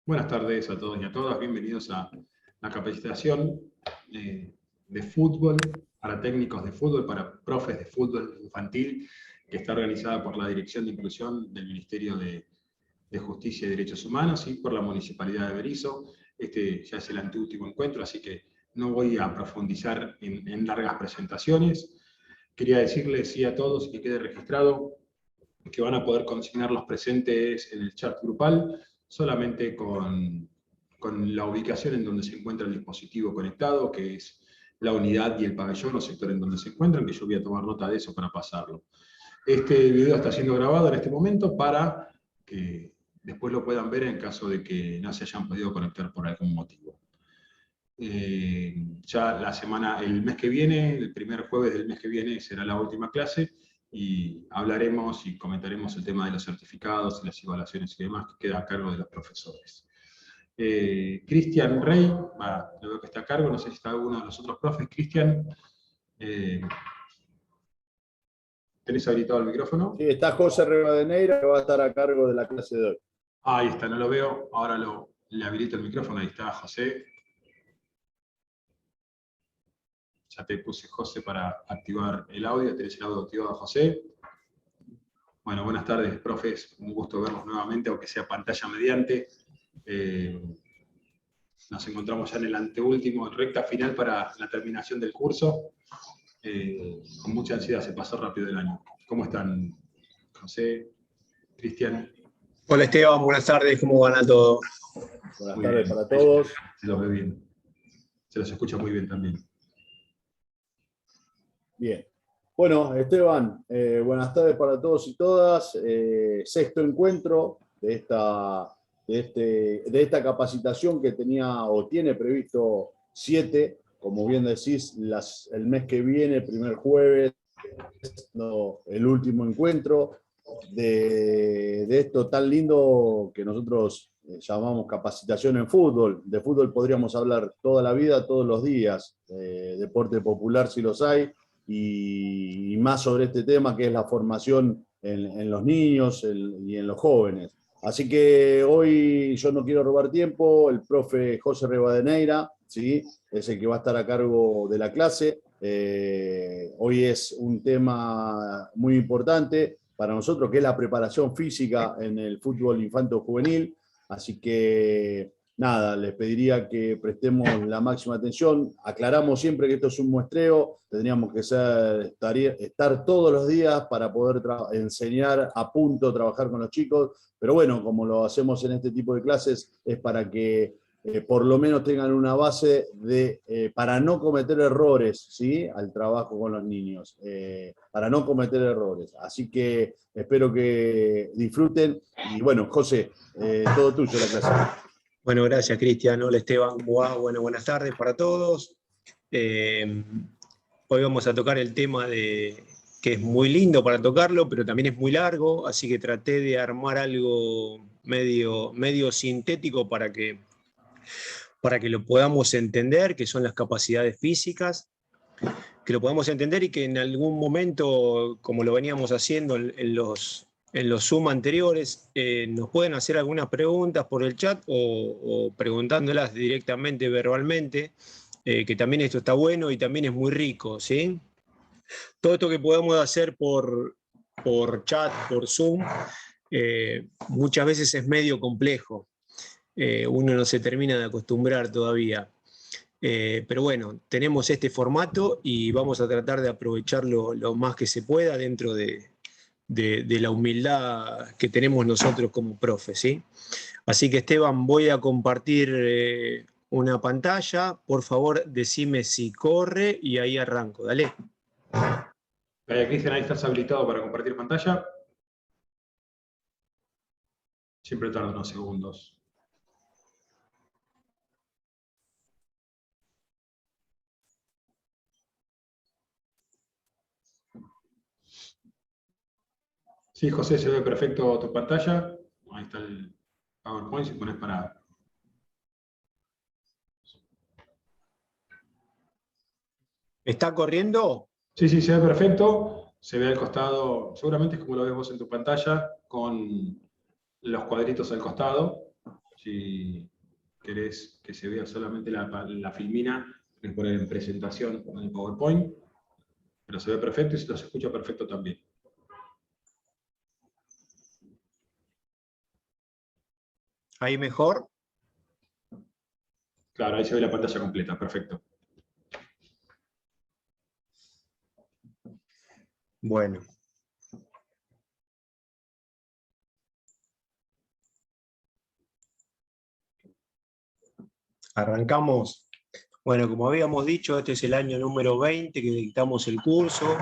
Buenas tardes a todos y a todas, bienvenidos a la capacitación de fútbol para técnicos de fútbol, para profes de fútbol infantil, que está organizada por la Dirección de Inclusión del Ministerio de Justicia y Derechos Humanos y por la Municipalidad de Berisso. Este ya es el anteúltimo encuentro, así que no voy a profundizar en largas presentaciones. Quería decirles sí a todos y que quede registrado que van a poder consignar los presentes en el chat grupal, solamente con la ubicación en donde se encuentra el dispositivo conectado, que es la unidad y el pabellón o sector en donde se encuentran, que yo voy a tomar nota de eso para pasarlo. Este video está siendo grabado en este momento para que después lo puedan ver en caso de que no se hayan podido conectar por algún motivo. Ya el mes que viene, el primer jueves del mes que viene, será la última clase, y hablaremos y comentaremos el tema de los certificados y las evaluaciones y demás, que queda a cargo de los profesores. Cristian Rey, lo veo que está a cargo, no sé si está alguno de los otros profes. Cristian, ¿tenés habilitado el micrófono? Sí, está José Rivadeneira, que va a estar a cargo de la clase de hoy. Ahí está, no lo veo, ahora le habilito el micrófono, ahí está José. Ya te puse, José, para activar el audio. ¿Tenés el audio activado, José? Bueno, buenas tardes, profes. Un gusto verlos nuevamente, aunque sea pantalla mediante. Nos encontramos ya en el anteúltimo, en recta final para la terminación del curso. Con mucha ansiedad, se pasó rápido el año. ¿Cómo están, José, Cristian? Hola Esteban, buenas tardes, ¿cómo van a todos? Buenas tardes para todos. Se los ve bien. Se los escucha muy bien también. Bien. Bueno, Esteban, buenas tardes para todos y todas. Sexto encuentro de esta capacitación que tenía o tiene previsto 7, como bien decís, el mes que viene, primer jueves, el último encuentro de esto tan lindo que nosotros llamamos capacitación en fútbol. De fútbol podríamos hablar toda la vida, todos los días. Deporte popular si los hay, y más sobre este tema que es la formación en los niños y en los jóvenes. Así que hoy yo no quiero robar tiempo, el profe José Rivadeneira, ¿sí?, es el que va a estar a cargo de la clase. Hoy es un tema muy importante para nosotros, que es la preparación física en el fútbol infanto-juvenil. Así que nada, les pediría que prestemos la máxima atención. Aclaramos siempre que esto es un muestreo, tendríamos que estar todos los días para poder enseñar a punto, trabajar con los chicos, pero bueno, como lo hacemos en este tipo de clases, es para que por lo menos tengan una base para no cometer errores, ¿sí?, al trabajo con los niños, para no cometer errores. Así que espero que disfruten, y bueno, José, todo tuyo la clase. Bueno, gracias Cristian. Hola Esteban, ¿cómo va? Bueno, buenas tardes para todos. Hoy vamos a tocar el tema que es muy lindo para tocarlo, pero también es muy largo, así que traté de armar algo medio sintético para que lo podamos entender, que son las capacidades físicas, que lo podamos entender y que en algún momento, como lo veníamos haciendo en los Zoom anteriores, nos pueden hacer algunas preguntas por el chat o preguntándolas directamente verbalmente, que también esto está bueno y también es muy rico, ¿sí? Todo esto que podamos hacer por chat, por Zoom, muchas veces es medio complejo. Uno no se termina de acostumbrar todavía. Pero bueno, tenemos este formato y vamos a tratar de aprovecharlo lo más que se pueda dentro de la humildad que tenemos nosotros como profes, ¿sí? Así que Esteban, voy a compartir una pantalla. Por favor, decime si corre y ahí arranco. Dale. Cristian, ahí estás habilitado para compartir pantalla. Siempre tarda unos segundos. Sí, José, se ve perfecto tu pantalla. Ahí está el PowerPoint, si pones para... ¿Está corriendo? Sí, se ve perfecto. Se ve al costado, seguramente es como lo ves vos en tu pantalla, con los cuadritos al costado. Si querés que se vea solamente la filmina, tenés que poner en presentación en el PowerPoint, pero se ve perfecto y se los escucha perfecto también. ¿Ahí mejor? Claro, ahí se ve la pantalla completa, perfecto. Bueno. Arrancamos. Bueno, como habíamos dicho, este es el año número 20 que dictamos el curso.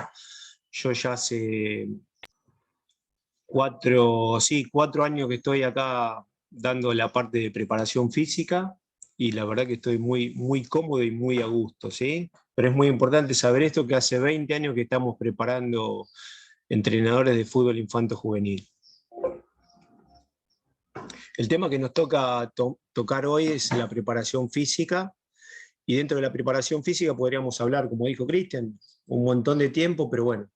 Yo ya hace 4 años que estoy acá dando la parte de preparación física y la verdad que estoy muy, muy cómodo y muy a gusto, ¿sí? Pero es muy importante saber esto, que hace 20 años que estamos preparando entrenadores de fútbol infanto-juvenil. El tema que nos toca tocar hoy es la preparación física, y dentro de la preparación física podríamos hablar, como dijo Cristian, un montón de tiempo, pero bueno,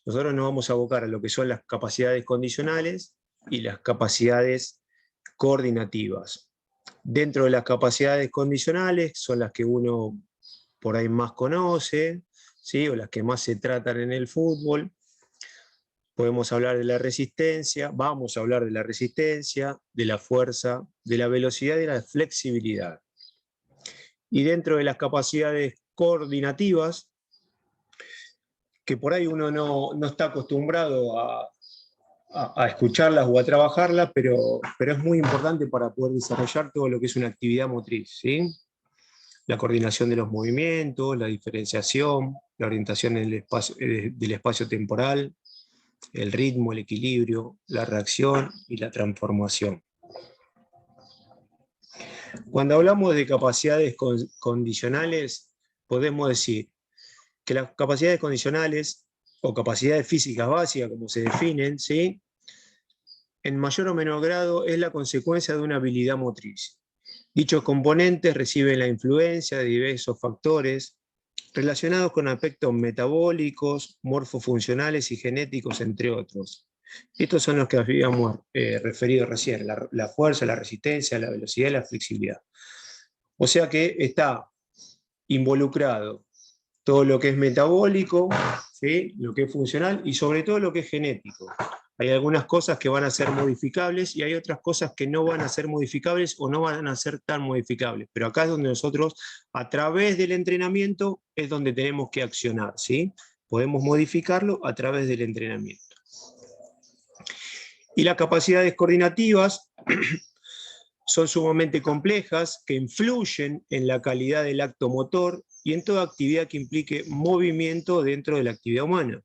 nosotros nos vamos a abocar a lo que son las capacidades condicionales y las capacidades coordinativas. Dentro de las capacidades condicionales son las que uno por ahí más conoce, ¿sí? O las que más se tratan en el fútbol. Podemos hablar de la resistencia, vamos a hablar de la resistencia, de la fuerza, de la velocidad y de la flexibilidad. Y dentro de las capacidades coordinativas, que por ahí uno no está acostumbrado a escucharlas o a trabajarlas, pero es muy importante para poder desarrollar todo lo que es una actividad motriz, ¿sí? La coordinación de los movimientos, la diferenciación, la orientación en el espacio, del espacio temporal, el ritmo, el equilibrio, la reacción y la transformación. Cuando hablamos de capacidades condicionales, podemos decir que las capacidades condicionales o capacidades físicas básicas, como se definen, ¿sí? En mayor o menor grado es la consecuencia de una habilidad motriz. Dichos componentes reciben la influencia de diversos factores relacionados con aspectos metabólicos, morfofuncionales y genéticos, entre otros. Estos son los que habíamos referido recién, la fuerza, la resistencia, la velocidad y la flexibilidad. O sea que está involucrado todo lo que es metabólico, ¿sí? Lo que es funcional y sobre todo lo que es genético. Hay algunas cosas que van a ser modificables y hay otras cosas que no van a ser modificables o no van a ser tan modificables. Pero acá es donde nosotros, a través del entrenamiento, es donde tenemos que accionar, ¿sí? Podemos modificarlo a través del entrenamiento. Y las capacidades coordinativas son sumamente complejas, que influyen en la calidad del acto motor y en toda actividad que implique movimiento dentro de la actividad humana.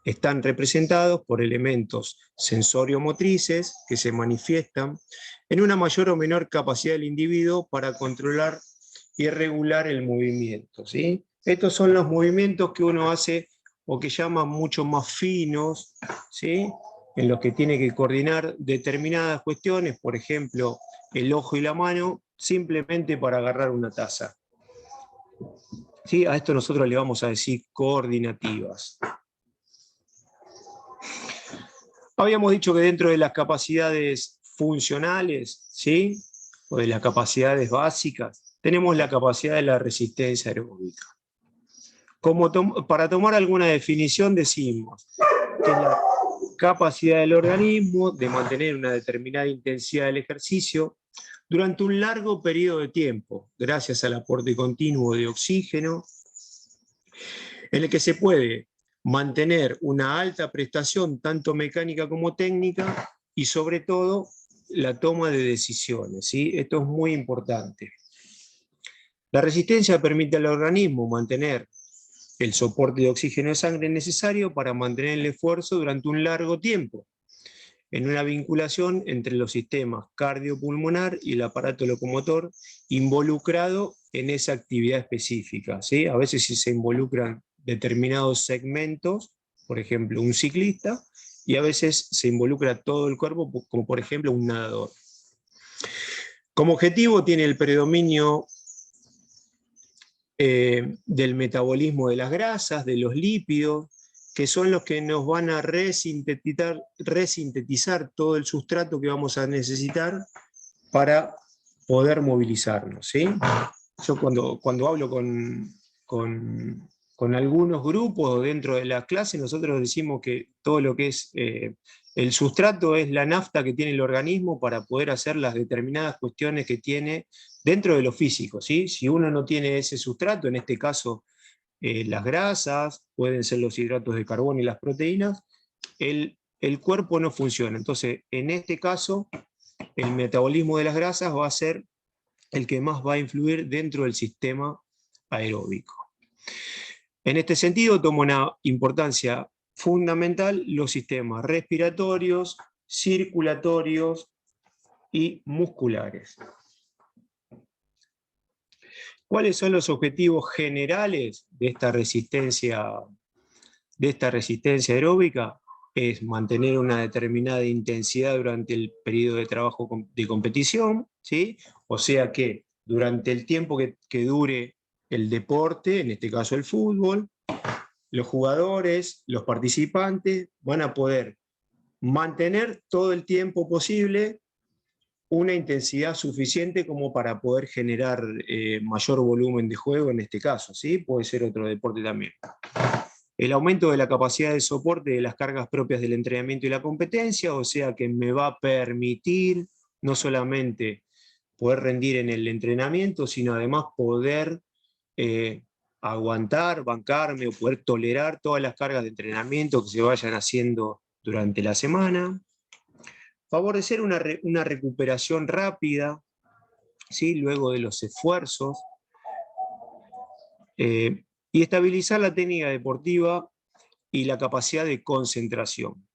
Están representados por elementos sensorio-motrices que se manifiestan en una mayor o menor capacidad del individuo para controlar y regular el movimiento, ¿sí? Estos son los movimientos que uno hace o que llama mucho más finos, ¿sí? En los que tiene que coordinar determinadas cuestiones, por ejemplo, el ojo y la mano, simplemente para agarrar una taza. ¿Sí? A esto nosotros le vamos a decir coordinativas. Habíamos dicho que dentro de las capacidades funcionales, ¿sí? O de las capacidades básicas, tenemos la capacidad de la resistencia aeróbica. Para tomar alguna definición decimos que es la capacidad del organismo de mantener una determinada intensidad del ejercicio durante un largo periodo de tiempo, gracias al aporte continuo de oxígeno, en el que se puede mantener una alta prestación, tanto mecánica como técnica, y sobre todo la toma de decisiones, ¿sí? Esto es muy importante. La resistencia permite al organismo mantener el soporte de oxígeno de sangre necesario para mantener el esfuerzo durante un largo tiempo, en una vinculación entre los sistemas cardiopulmonar y el aparato locomotor involucrado en esa actividad específica, ¿sí? A veces si se involucran determinados segmentos, por ejemplo un ciclista, y a veces se involucra todo el cuerpo, como por ejemplo un nadador. Como objetivo tiene el predominio del metabolismo de las grasas, de los lípidos, que son los que nos van a resintetizar todo el sustrato que vamos a necesitar para poder movilizarnos, ¿sí? Yo cuando hablo con algunos grupos dentro de la clase, nosotros decimos que todo lo que es el sustrato es la nafta que tiene el organismo para poder hacer las determinadas cuestiones que tiene dentro de lo físico, ¿sí? Si uno no tiene ese sustrato, en este caso las grasas, pueden ser los hidratos de carbono y las proteínas, el cuerpo no funciona. Entonces, en este caso, el metabolismo de las grasas va a ser el que más va a influir dentro del sistema aeróbico. En este sentido, toma una importancia fundamental los sistemas respiratorios, circulatorios y musculares. ¿Cuáles son los objetivos generales de esta resistencia aeróbica? Es mantener una determinada intensidad durante el periodo de trabajo de competición, ¿sí? O sea que durante el tiempo que dure el deporte, en este caso el fútbol, los jugadores, los participantes van a poder mantener todo el tiempo posible una intensidad suficiente como para poder generar mayor volumen de juego en este caso, ¿sí? Puede ser otro deporte también. El aumento de la capacidad de soporte de las cargas propias del entrenamiento y la competencia, o sea que me va a permitir no solamente poder rendir en el entrenamiento, sino además poder aguantar, bancarme o poder tolerar todas las cargas de entrenamiento que se vayan haciendo durante la semana. Favorecer una recuperación rápida, ¿sí? Luego de los esfuerzos. Y estabilizar la técnica deportiva y la capacidad de concentración.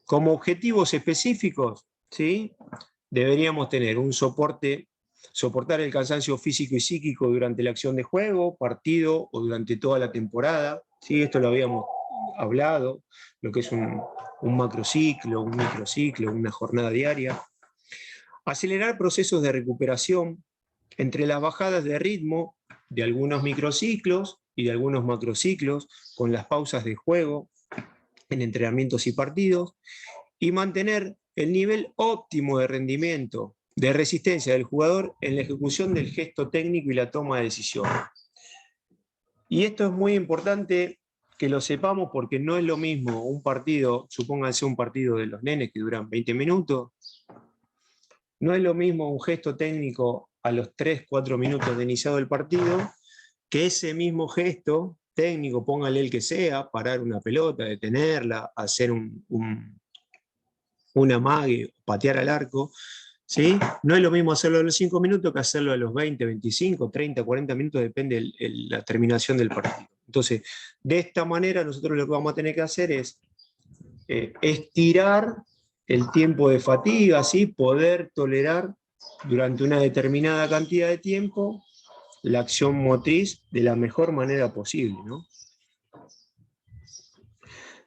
Como objetivos específicos, ¿sí? Deberíamos tener un soportar el cansancio físico y psíquico durante la acción de juego, partido o durante toda la temporada, ¿sí? Esto lo habíamos hablado, lo que es un macrociclo, un microciclo, una jornada diaria. Acelerar procesos de recuperación entre las bajadas de ritmo de algunos microciclos y de algunos macrociclos, con las pausas de juego en entrenamientos y partidos, y mantener el nivel óptimo de rendimiento, de resistencia del jugador en la ejecución del gesto técnico y la toma de decisiones. Y esto es muy importante que lo sepamos porque no es lo mismo un partido, supónganse un partido de los nenes que duran 20 minutos, no es lo mismo un gesto técnico a los 3-4 minutos de iniciado el partido, que ese mismo gesto técnico, póngale el que sea, parar una pelota, detenerla, hacer un amague, patear al arco, ¿sí? No es lo mismo hacerlo a los 5 minutos que hacerlo a los 20, 25, 30, 40 minutos, depende de la terminación del partido. Entonces, de esta manera nosotros lo que vamos a tener que hacer es estirar el tiempo de fatiga, ¿sí? Poder tolerar durante una determinada cantidad de tiempo la acción motriz de la mejor manera posible, ¿no?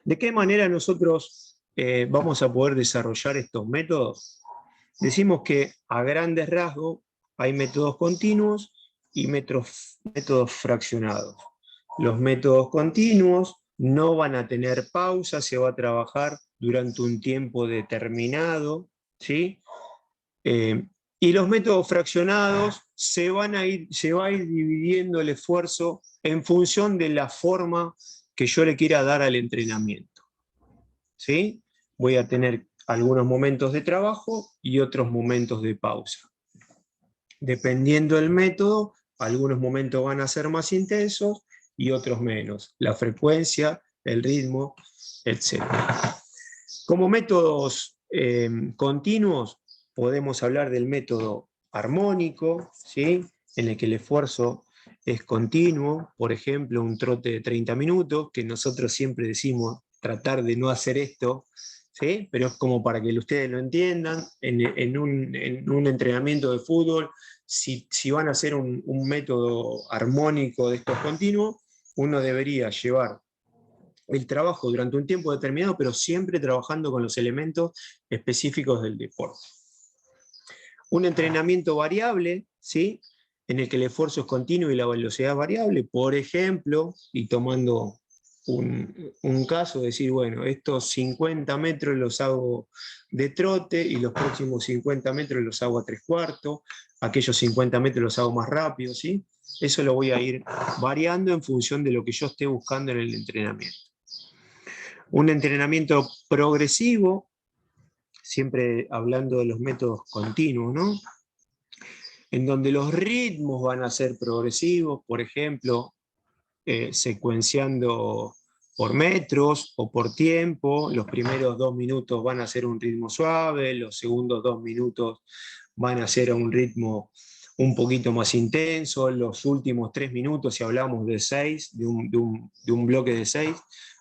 ¿De qué manera nosotros vamos a poder desarrollar estos métodos? Decimos que a grandes rasgos hay métodos continuos y métodos fraccionados. Los métodos continuos no van a tener pausa, se va a trabajar durante un tiempo determinado, ¿sí? Y los métodos fraccionados se va a ir dividiendo el esfuerzo en función de la forma que yo le quiera dar al entrenamiento, ¿sí? Voy a tener algunos momentos de trabajo y otros momentos de pausa. Dependiendo del método, algunos momentos van a ser más intensos y otros menos. La frecuencia, el ritmo, etc. Como métodos continuos, podemos hablar del método armónico, ¿sí? En el que el esfuerzo es continuo, por ejemplo, un trote de 30 minutos, que nosotros siempre decimos tratar de no hacer esto, ¿sí? Pero es como para que ustedes lo entiendan, en un entrenamiento de fútbol, si van a hacer un método armónico de estos continuos, uno debería llevar el trabajo durante un tiempo determinado, pero siempre trabajando con los elementos específicos del deporte. Un entrenamiento variable, ¿sí? En el que el esfuerzo es continuo y la velocidad es variable, por ejemplo, y tomando un caso, decir, bueno, estos 50 metros los hago de trote y los próximos 50 metros los hago a 3/4, aquellos 50 metros los hago más rápido, ¿sí? Eso lo voy a ir variando en función de lo que yo esté buscando en el entrenamiento. Un entrenamiento progresivo, siempre hablando de los métodos continuos, ¿no? En donde los ritmos van a ser progresivos, por ejemplo, secuenciando por metros o por tiempo. Los primeros 2 minutos van a ser un ritmo suave, los segundos 2 minutos van a ser a un ritmo un poquito más intenso, los últimos 3 minutos, si hablamos de 6, de un bloque de 6,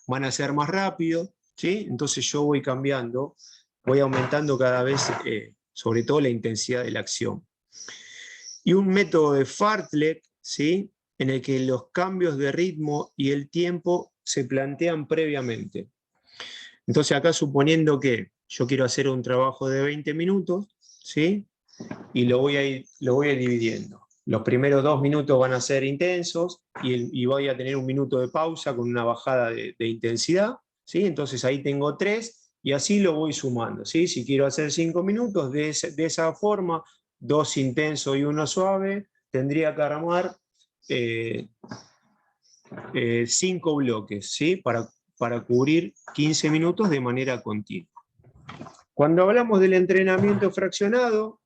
van a ser más rápidos, ¿sí? Entonces yo voy cambiando, voy aumentando cada vez, sobre todo la intensidad de la acción. Y un método de Fartlek, ¿sí? En el que los cambios de ritmo y el tiempo se plantean previamente. Entonces acá suponiendo que yo quiero hacer un trabajo de 20 minutos, ¿sí? Y lo voy a ir dividiendo. Los primeros 2 minutos van a ser intensos y voy a tener 1 minuto de pausa con una bajada de intensidad, ¿sí? Entonces ahí tengo 3 y así lo voy sumando, ¿sí? Si quiero hacer 5 minutos, de esa forma, 2 intensos y 1 suave, tendría que armar 5 bloques, ¿sí? Para cubrir 15 minutos de manera continua. Cuando hablamos del entrenamiento fraccionado,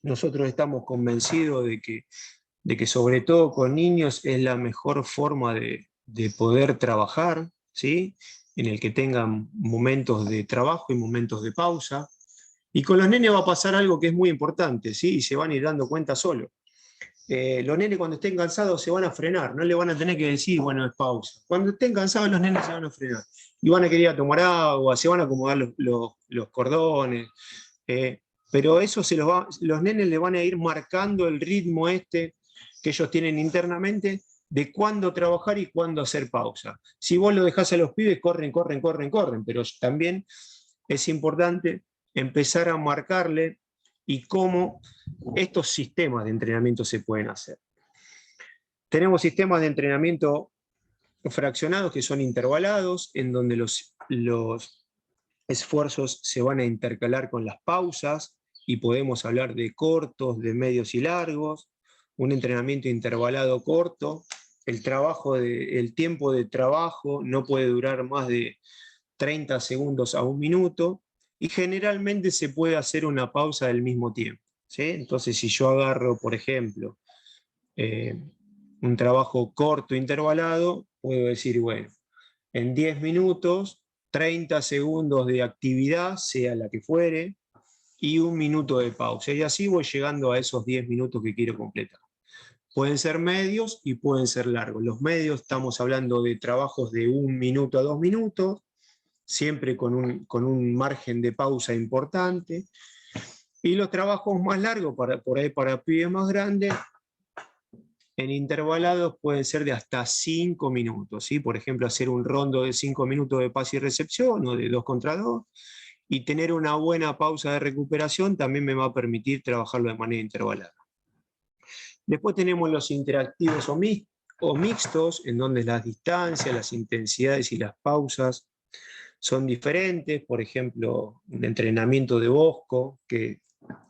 nosotros estamos convencidos de que sobre todo con niños es la mejor forma de poder trabajar, ¿sí? En el que tengan momentos de trabajo y momentos de pausa. Y con los nenes va a pasar algo que es muy importante, ¿sí? Y se van a ir dando cuenta solo. Los nenes cuando estén cansados se van a frenar, no le van a tener que decir, bueno, es pausa. Cuando estén cansados los nenes se van a frenar y van a querer ir a tomar agua, se van a acomodar los cordones, pero eso los nenes le van a ir marcando el ritmo que ellos tienen internamente de cuándo trabajar y cuándo hacer pausa. Si vos lo dejás a los pibes, corren, pero también es importante empezar a marcarle y cómo estos sistemas de entrenamiento se pueden hacer. Tenemos sistemas de entrenamiento fraccionados que son intervalados, en donde los esfuerzos se van a intercalar con las pausas y podemos hablar de cortos, de medios y largos. Un entrenamiento intervalado corto, el tiempo de trabajo no puede durar más de 30 segundos a 1 minuto y generalmente se puede hacer una pausa del mismo tiempo, ¿sí? Entonces si yo agarro, por ejemplo, un trabajo corto intervalado, puedo decir, bueno, en 10 minutos, 30 segundos de actividad, sea la que fuere, y 1 minuto de pausa. Y así voy llegando a esos 10 minutos que quiero completar. Pueden ser medios y pueden ser largos. Los medios estamos hablando de trabajos de 1 minuto a 2 minutos, siempre con un margen de pausa importante. Y los trabajos más largos, por ahí para pibes más grandes, en intervalados pueden ser de hasta 5 minutos, ¿sí? Por ejemplo, hacer un rondo de 5 minutos de pase y recepción o de 2 contra 2 y tener una buena pausa de recuperación también me va a permitir trabajarlo de manera intervalada. Después tenemos los interactivos o mixtos, en donde las distancias, las intensidades y las pausas son diferentes. Por ejemplo, un entrenamiento de Bosco, que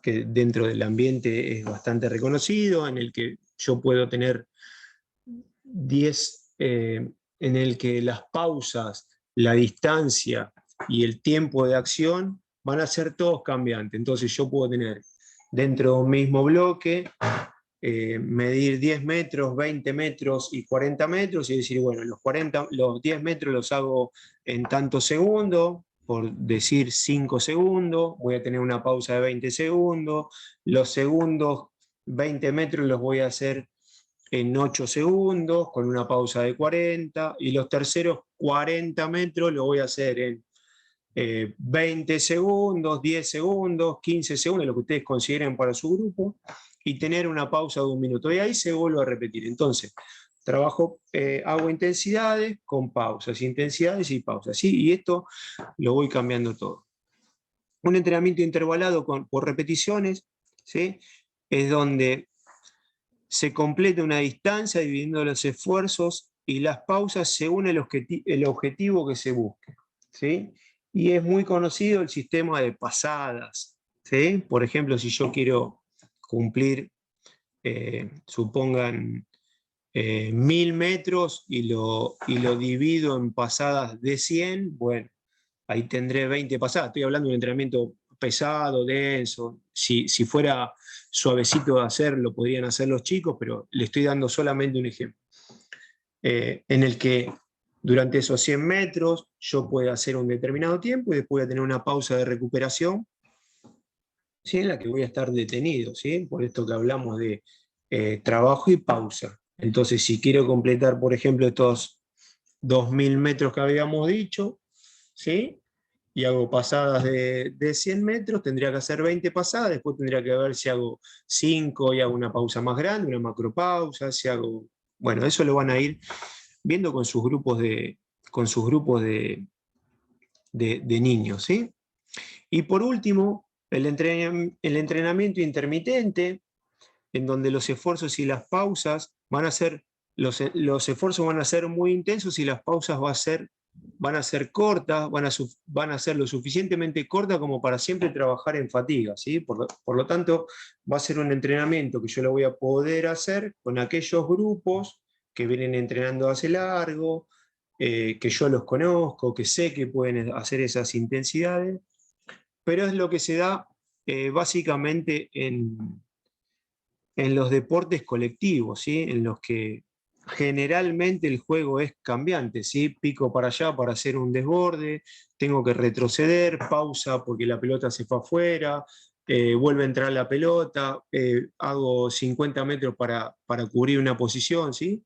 dentro del ambiente es bastante reconocido, en el que yo puedo tener 10, en el que las pausas, la distancia y el tiempo de acción van a ser todos cambiantes. Entonces yo puedo tener dentro de un mismo bloque, medir 10 metros, 20 metros y 40 metros y decir, bueno, los 10 metros los hago en tantos segundos, por decir 5 segundos, voy a tener una pausa de 20 segundos, los segundos 20 metros los voy a hacer en 8 segundos, con una pausa de 40, y los terceros 40 metros los voy a hacer en 20 segundos, 10 segundos, 15 segundos, lo que ustedes consideren para su grupo, y tener una pausa de 1 minuto. Y ahí se vuelve a repetir. Entonces, hago intensidades con pausas, intensidades y pausas, ¿sí? Y esto lo voy cambiando todo. Un entrenamiento intervalado por repeticiones, ¿sí? Es donde se completa una distancia dividiendo los esfuerzos y las pausas según el objetivo que se busque, ¿sí? Y es muy conocido el sistema de pasadas, ¿sí? Por ejemplo, si yo quiero cumplir, supongan, 1000 metros y lo divido en pasadas de 100, bueno, ahí tendré 20 pasadas. Estoy hablando de un entrenamiento pesado, denso. Si fuera suavecito de hacer, lo podrían hacer los chicos, pero le estoy dando solamente un ejemplo. En el que durante esos 100 metros yo puedo hacer un determinado tiempo y después voy a tener una pausa de recuperación, ¿sí? En la que voy a estar detenido, ¿sí? Por esto que hablamos de trabajo y pausa. Entonces, si quiero completar, por ejemplo, estos 2000 metros que habíamos dicho, ¿sí? Y hago pasadas de 100 metros, tendría que hacer 20 pasadas, después tendría que ver si hago 5 y hago una pausa más grande, una macropausa, si hago... Bueno, eso lo van a ir viendo con sus grupos de niños, ¿sí? Y por último, el entrenamiento intermitente, en donde los esfuerzos y las pausas van a ser, los esfuerzos van a ser muy intensos y las pausas van a ser cortas, van a ser lo suficientemente cortas como para siempre trabajar en fatiga, ¿sí? Por lo tanto, va a ser un entrenamiento que yo lo voy a poder hacer con aquellos grupos que vienen entrenando hace largo, que yo los conozco, que sé que pueden hacer esas intensidades, pero es lo que se da básicamente en los deportes colectivos, ¿sí? En los que generalmente el juego es cambiante, ¿sí? Pico para allá para hacer un desborde, tengo que retroceder, pausa porque la pelota se fue afuera, vuelve a entrar la pelota, hago 50 metros para cubrir una posición, ¿sí?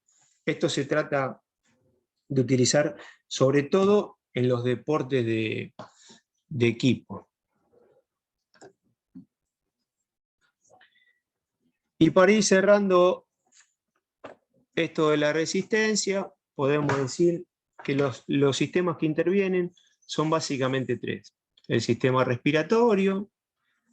Esto se trata de utilizar sobre todo en los deportes de equipo. Y para ir cerrando esto de la resistencia, podemos decir que los sistemas que intervienen son básicamente tres: el sistema respiratorio,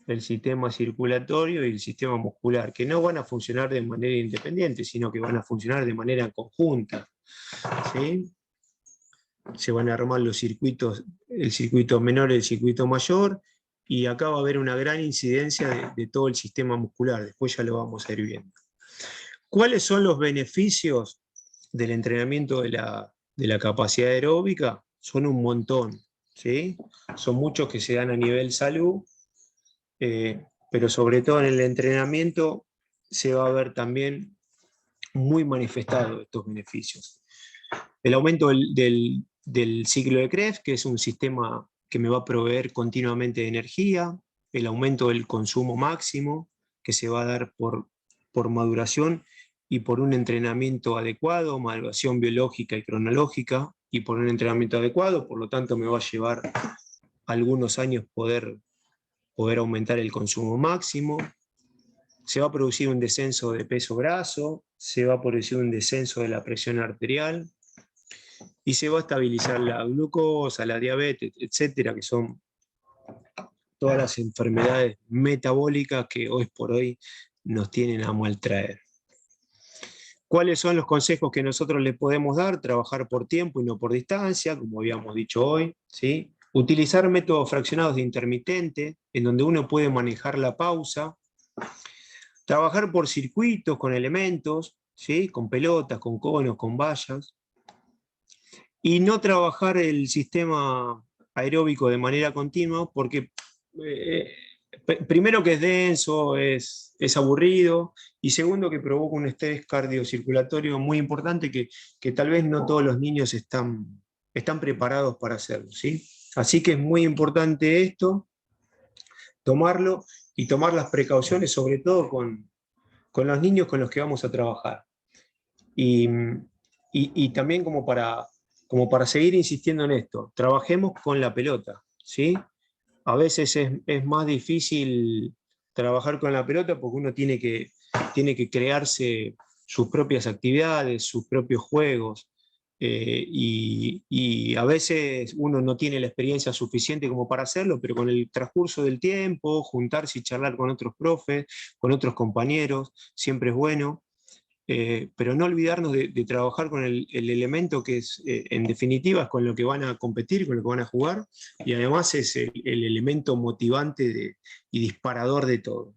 el sistema circulatorio y el sistema muscular, que no van a funcionar de manera independiente, sino que van a funcionar de manera conjunta, ¿sí? Se van a armar los circuitos, el circuito menor y el circuito mayor, y acá va a haber una gran incidencia de todo el sistema muscular, después ya lo vamos a ir viendo. ¿Cuáles son los beneficios del entrenamiento de la capacidad aeróbica? Son un montón, ¿sí? Son muchos que se dan a nivel salud, pero sobre todo en el entrenamiento se va a ver también muy manifestado estos beneficios. El aumento del ciclo de Krebs, que es un sistema que me va a proveer continuamente de energía, el aumento del consumo máximo, que se va a dar por maduración y por un entrenamiento adecuado, maduración biológica y cronológica, y por un entrenamiento adecuado, por lo tanto me va a llevar algunos años poder aumentar el consumo máximo. Se va a producir un descenso de peso graso, se va a producir un descenso de la presión arterial, y se va a estabilizar la glucosa, la diabetes, etcétera, que son todas las enfermedades metabólicas que hoy por hoy nos tienen a maltraer. ¿Cuáles son los consejos que nosotros le podemos dar? Trabajar por tiempo y no por distancia, como habíamos dicho hoy, ¿sí? Utilizar métodos fraccionados de intermitente, en donde uno puede manejar la pausa. Trabajar por circuitos con elementos, ¿sí? Con pelotas, con conos, con vallas. Y no trabajar el sistema aeróbico de manera continua, porque primero que es denso, es aburrido, y segundo que provoca un estrés cardiocirculatorio muy importante que tal vez no todos los niños están preparados para hacerlo, ¿sí? Así que es muy importante esto, tomarlo y tomar las precauciones, sobre todo con los niños con los que vamos a trabajar. Y también como para seguir insistiendo en esto, trabajemos con la pelota, ¿sí? A veces es más difícil trabajar con la pelota porque uno tiene que crearse sus propias actividades, sus propios juegos, y a veces uno no tiene la experiencia suficiente como para hacerlo, pero con el transcurso del tiempo, juntarse y charlar con otros profes, con otros compañeros, siempre es bueno. pero no olvidarnos de trabajar con el elemento que es, en definitiva, es con lo que van a competir, con lo que van a jugar, y además es el elemento motivante y disparador de todo.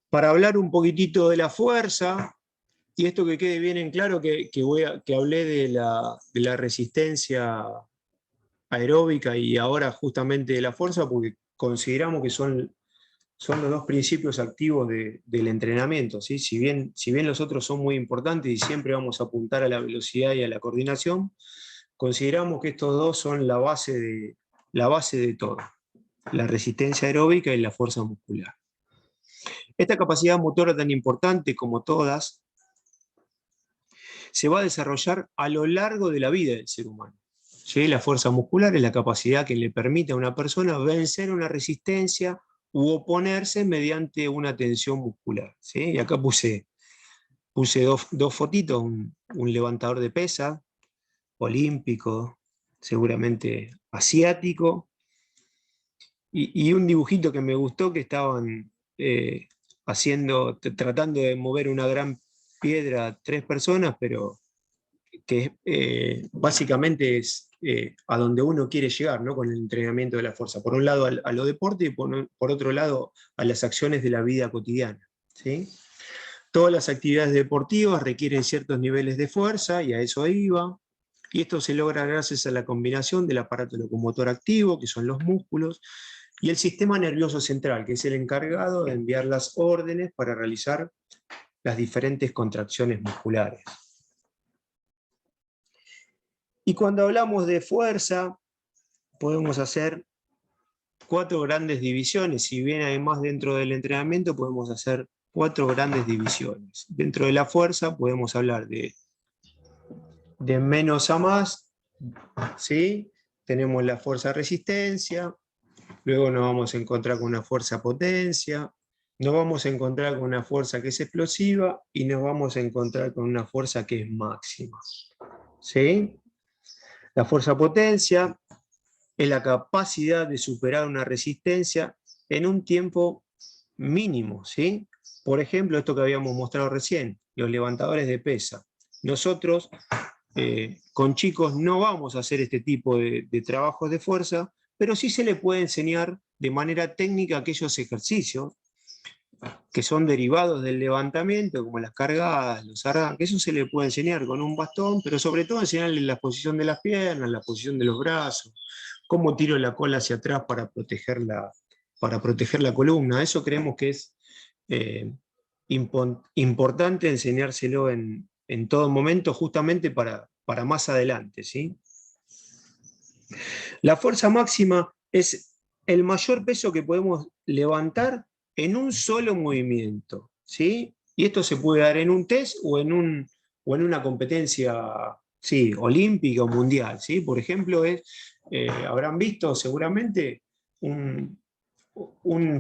Para hablar un poquitito de la fuerza, y esto que quede bien en claro, que hablé de la resistencia aeróbica y ahora justamente de la fuerza, porque consideramos que son los dos principios activos del entrenamiento, ¿sí? Si bien los otros son muy importantes y siempre vamos a apuntar a la velocidad y a la coordinación, consideramos que estos dos son la base de todo, la resistencia aeróbica y la fuerza muscular. Esta capacidad motora tan importante como todas, se va a desarrollar a lo largo de la vida del ser humano. ¿Sí? La fuerza muscular es la capacidad que le permite a una persona vencer una resistencia u oponerse mediante una tensión muscular. ¿Sí? Y acá puse dos fotitos, un levantador de pesas, olímpico, seguramente asiático, y un dibujito que me gustó que estaban tratando de mover una gran piedra 3 personas, pero que básicamente es a donde uno quiere llegar, ¿no? Con el entrenamiento de la fuerza. Por un lado a lo deporte y por otro lado a las acciones de la vida cotidiana. ¿Sí? Todas las actividades deportivas requieren ciertos niveles de fuerza, y a eso iba, y esto se logra gracias a la combinación del aparato locomotor activo, que son los músculos, y el sistema nervioso central, que es el encargado de enviar las órdenes para realizar las diferentes contracciones musculares. Y cuando hablamos de fuerza, podemos hacer 4 grandes divisiones. Si bien hay más dentro del entrenamiento, podemos hacer 4 grandes divisiones. Dentro de la fuerza podemos hablar de menos a más, ¿sí? Tenemos la fuerza resistencia, luego nos vamos a encontrar con una fuerza potencia, nos vamos a encontrar con una fuerza que es explosiva y nos vamos a encontrar con una fuerza que es máxima. ¿Sí? La fuerza potencia es la capacidad de superar una resistencia en un tiempo mínimo, ¿sí? Por ejemplo, esto que habíamos mostrado recién, los levantadores de pesa. Nosotros, con chicos, no vamos a hacer este tipo de trabajos de fuerza, pero sí se le puede enseñar de manera técnica aquellos ejercicios que son derivados del levantamiento, como las cargadas, los arranques. Eso se le puede enseñar con un bastón, pero sobre todo enseñarle la posición de las piernas, la posición de los brazos, cómo tiro la cola hacia atrás para proteger la columna. Eso creemos que es importante enseñárselo en todo momento, justamente para más adelante, ¿sí? La fuerza máxima es el mayor peso que podemos levantar en un solo movimiento, ¿sí? Y esto se puede dar en un test o en una competencia, sí, olímpica o mundial, ¿sí? Por ejemplo, habrán visto seguramente un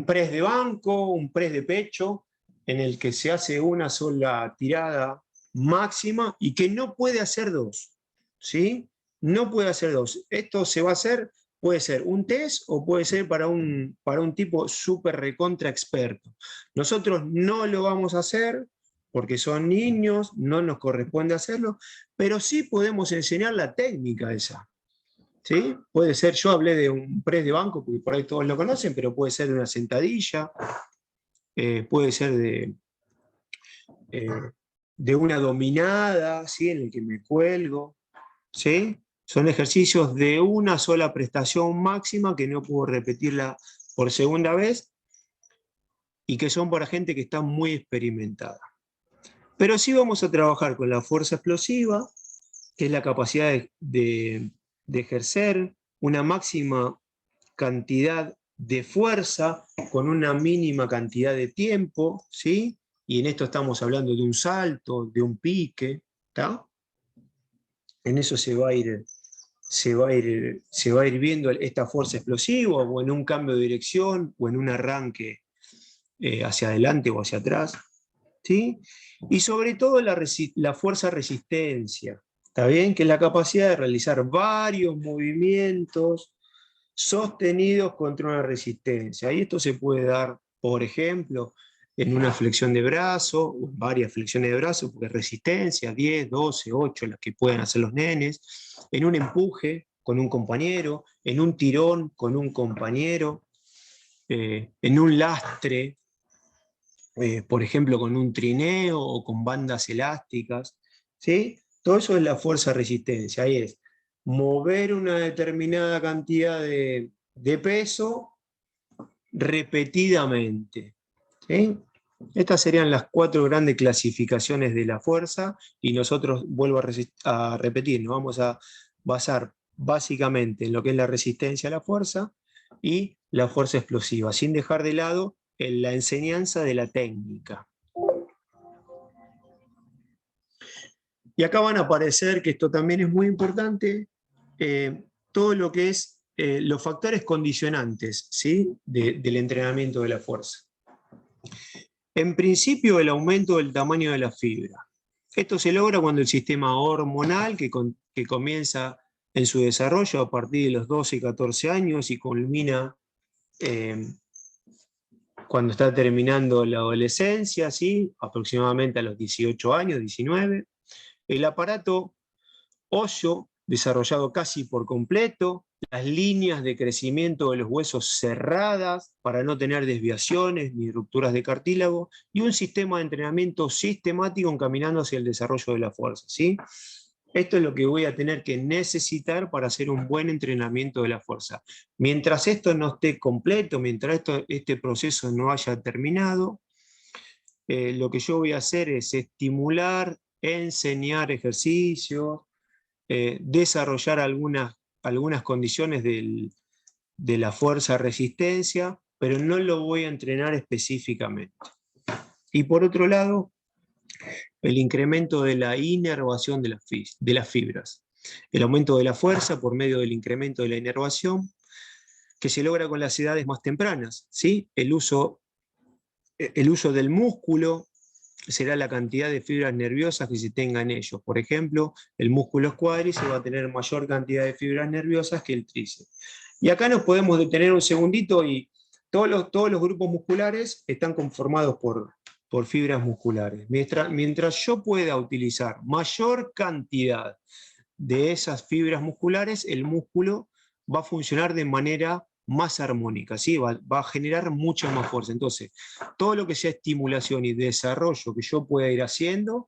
press de banco, un press de pecho, en el que se hace una sola tirada máxima y que no puede hacer 2, ¿sí? No puede hacer 2. Esto se va a hacer, puede ser un test o puede ser para un tipo súper recontra experto. Nosotros no lo vamos a hacer porque son niños, no nos corresponde hacerlo, pero sí podemos enseñar la técnica esa. ¿Sí? Puede ser, yo hablé de un press de banco, porque por ahí todos lo conocen, pero puede ser de una sentadilla, puede ser de una dominada, ¿sí? En el que me cuelgo, ¿sí? Son ejercicios de una sola prestación máxima que no puedo repetirla por segunda vez y que son para gente que está muy experimentada. Pero sí vamos a trabajar con la fuerza explosiva, que es la capacidad de ejercer una máxima cantidad de fuerza con una mínima cantidad de tiempo, ¿sí? Y en esto estamos hablando de un salto, de un pique, ¿tá? En eso se va a ir viendo esta fuerza explosiva, o en un cambio de dirección, o en un arranque hacia adelante o hacia atrás, ¿sí? Y sobre todo la fuerza resistencia, ¿está bien? Que es la capacidad de realizar varios movimientos sostenidos contra una resistencia. Y esto se puede dar por ejemplo, en una flexión de brazo, o en varias flexiones de brazo, porque resistencia, 10, 12, 8, las que pueden hacer los nenes, en un empuje con un compañero, en un tirón con un compañero, en un lastre, por ejemplo, con un trineo o con bandas elásticas, ¿sí? Todo eso es la fuerza-resistencia, ahí es mover una determinada cantidad de peso repetidamente, ¿sí? Estas serían las 4 grandes clasificaciones de la fuerza y nosotros, vuelvo a repetir, nos vamos a basar básicamente en lo que es la resistencia a la fuerza y la fuerza explosiva, sin dejar de lado la enseñanza de la técnica. Y acá van a aparecer, que esto también es muy importante, todo lo que es los factores condicionantes, ¿sí? del entrenamiento de la fuerza. En principio, el aumento del tamaño de la fibra. Esto se logra cuando el sistema hormonal, que comienza en su desarrollo a partir de los 12 y 14 años y culmina cuando está terminando la adolescencia, ¿sí? Aproximadamente a los 18 años, 19. El aparato óseo desarrollado casi por completo, las líneas de crecimiento de los huesos cerradas para no tener desviaciones ni rupturas de cartílago, y un sistema de entrenamiento sistemático encaminando hacia el desarrollo de la fuerza, ¿sí? Esto es lo que voy a tener que necesitar para hacer un buen entrenamiento de la fuerza. Mientras esto no esté completo, mientras este proceso no haya terminado, lo que yo voy a hacer es estimular, enseñar ejercicios, desarrollar algunas condiciones de la fuerza-resistencia, pero no lo voy a entrenar específicamente. Y por otro lado, el incremento de la inervación de las fibras. El aumento de la fuerza por medio del incremento de la inervación, que se logra con las edades más tempranas, ¿sí? El uso del músculo será la cantidad de fibras nerviosas que se tenga en ellos. Por ejemplo, el músculo cuádriceps va a tener mayor cantidad de fibras nerviosas que el tríceps. Y acá nos podemos detener un segundito y todos los grupos musculares están conformados por fibras musculares. Mientras yo pueda utilizar mayor cantidad de esas fibras musculares, el músculo va a funcionar de manera más armónica, ¿sí? va a generar mucha más fuerza. Entonces, todo lo que sea estimulación y desarrollo que yo pueda ir haciendo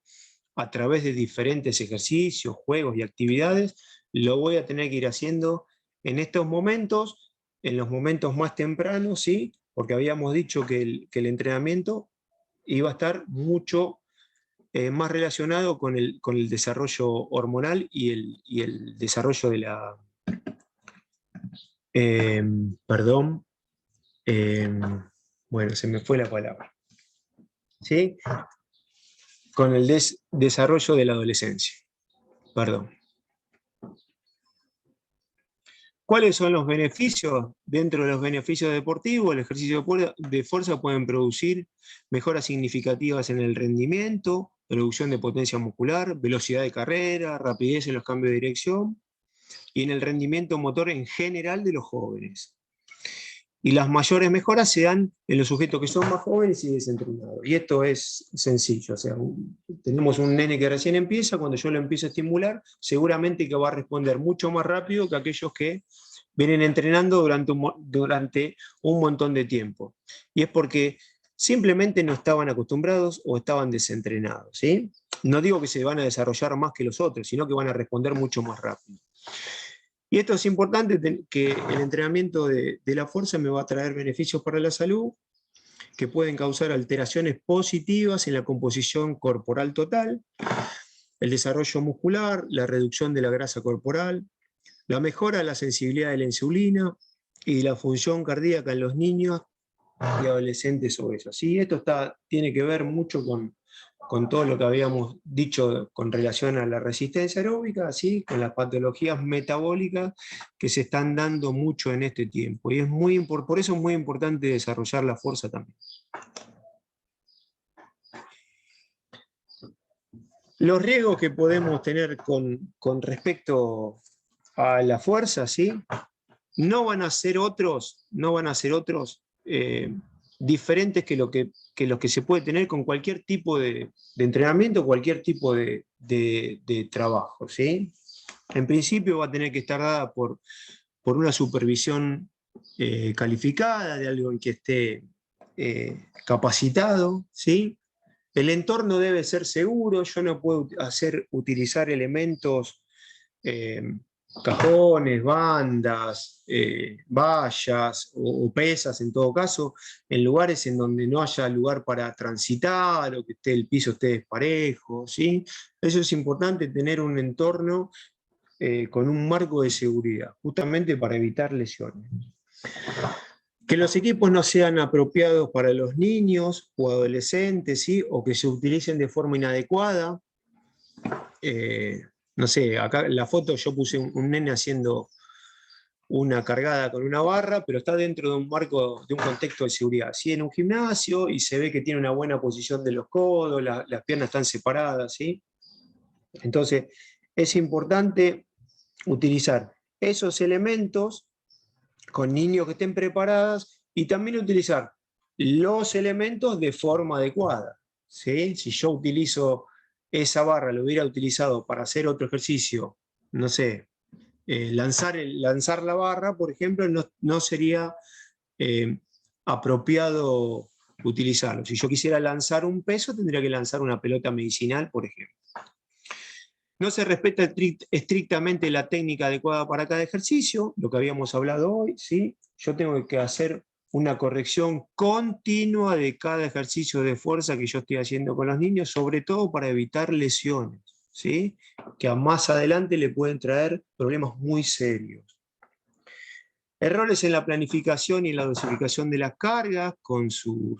a través de diferentes ejercicios, juegos y actividades, lo voy a tener que ir haciendo en estos momentos, en los momentos más tempranos, ¿sí? Porque habíamos dicho que el entrenamiento iba a estar mucho más relacionado con el desarrollo hormonal y el desarrollo de la... bueno, se me fue la palabra. ¿Sí? Con el desarrollo de la adolescencia. Perdón. ¿Cuáles son los beneficios? Dentro de los beneficios deportivos, el ejercicio de fuerza pueden producir mejoras significativas en el rendimiento, reducción de potencia muscular, velocidad de carrera, rapidez en los cambios de dirección y en el rendimiento motor en general de los jóvenes. Y las mayores mejoras se dan en los sujetos que son más jóvenes y desentrenados. Y esto es sencillo, o sea, tenemos un nene que recién empieza, cuando yo lo empiezo a estimular, seguramente que va a responder mucho más rápido que aquellos que vienen entrenando durante un montón de tiempo. Y es porque simplemente no estaban acostumbrados o estaban desentrenados, ¿sí? No digo que se van a desarrollar más que los otros, sino que van a responder mucho más rápido. Y esto es importante, que el entrenamiento de la fuerza me va a traer beneficios para la salud, que pueden causar alteraciones positivas en la composición corporal total, el desarrollo muscular, la reducción de la grasa corporal, la mejora de la sensibilidad de la insulina y la función cardíaca en los niños y adolescentes obesos. ¿Sí? Esto tiene que ver mucho con todo lo que habíamos dicho con relación a la resistencia aeróbica, ¿sí? Con las patologías metabólicas que se están dando mucho en este tiempo. Y por eso es muy importante desarrollar la fuerza también. Los riesgos que podemos tener con respecto a la fuerza, ¿sí? no van a ser otros diferentes que los que se puede tener con cualquier tipo de entrenamiento, cualquier tipo de trabajo, ¿sí? En principio va a tener que estar dada por una supervisión calificada, de alguien que esté capacitado, ¿sí? El entorno debe ser seguro, yo no puedo utilizar elementos, cajones, bandas, vallas o pesas en todo caso, en lugares en donde no haya lugar para transitar o que el piso esté desparejo, ¿sí? Eso es importante, tener un entorno con un marco de seguridad, justamente para evitar lesiones. Que los equipos no sean apropiados para los niños o adolescentes, ¿sí? O que se utilicen de forma inadecuada. No sé, acá en la foto yo puse un nene haciendo una cargada con una barra, pero está dentro de un marco, de un contexto de seguridad. Sí, en un gimnasio y se ve que tiene una buena posición de los codos, las piernas están separadas, ¿sí? Entonces, es importante utilizar esos elementos con niños que estén preparados y también utilizar los elementos de forma adecuada, ¿sí? Si yo utilizo esa barra, lo hubiera utilizado para hacer otro ejercicio, no sé, lanzar la barra, por ejemplo, no sería apropiado utilizarlo. Si yo quisiera lanzar un peso, tendría que lanzar una pelota medicinal, por ejemplo. No se respeta estrictamente la técnica adecuada para cada ejercicio, lo que habíamos hablado hoy, ¿sí? Yo tengo que hacer una corrección continua de cada ejercicio de fuerza que yo estoy haciendo con los niños, sobre todo para evitar lesiones, ¿sí? Que a más adelante le pueden traer problemas muy serios. Errores en la planificación y en la dosificación de las cargas con sus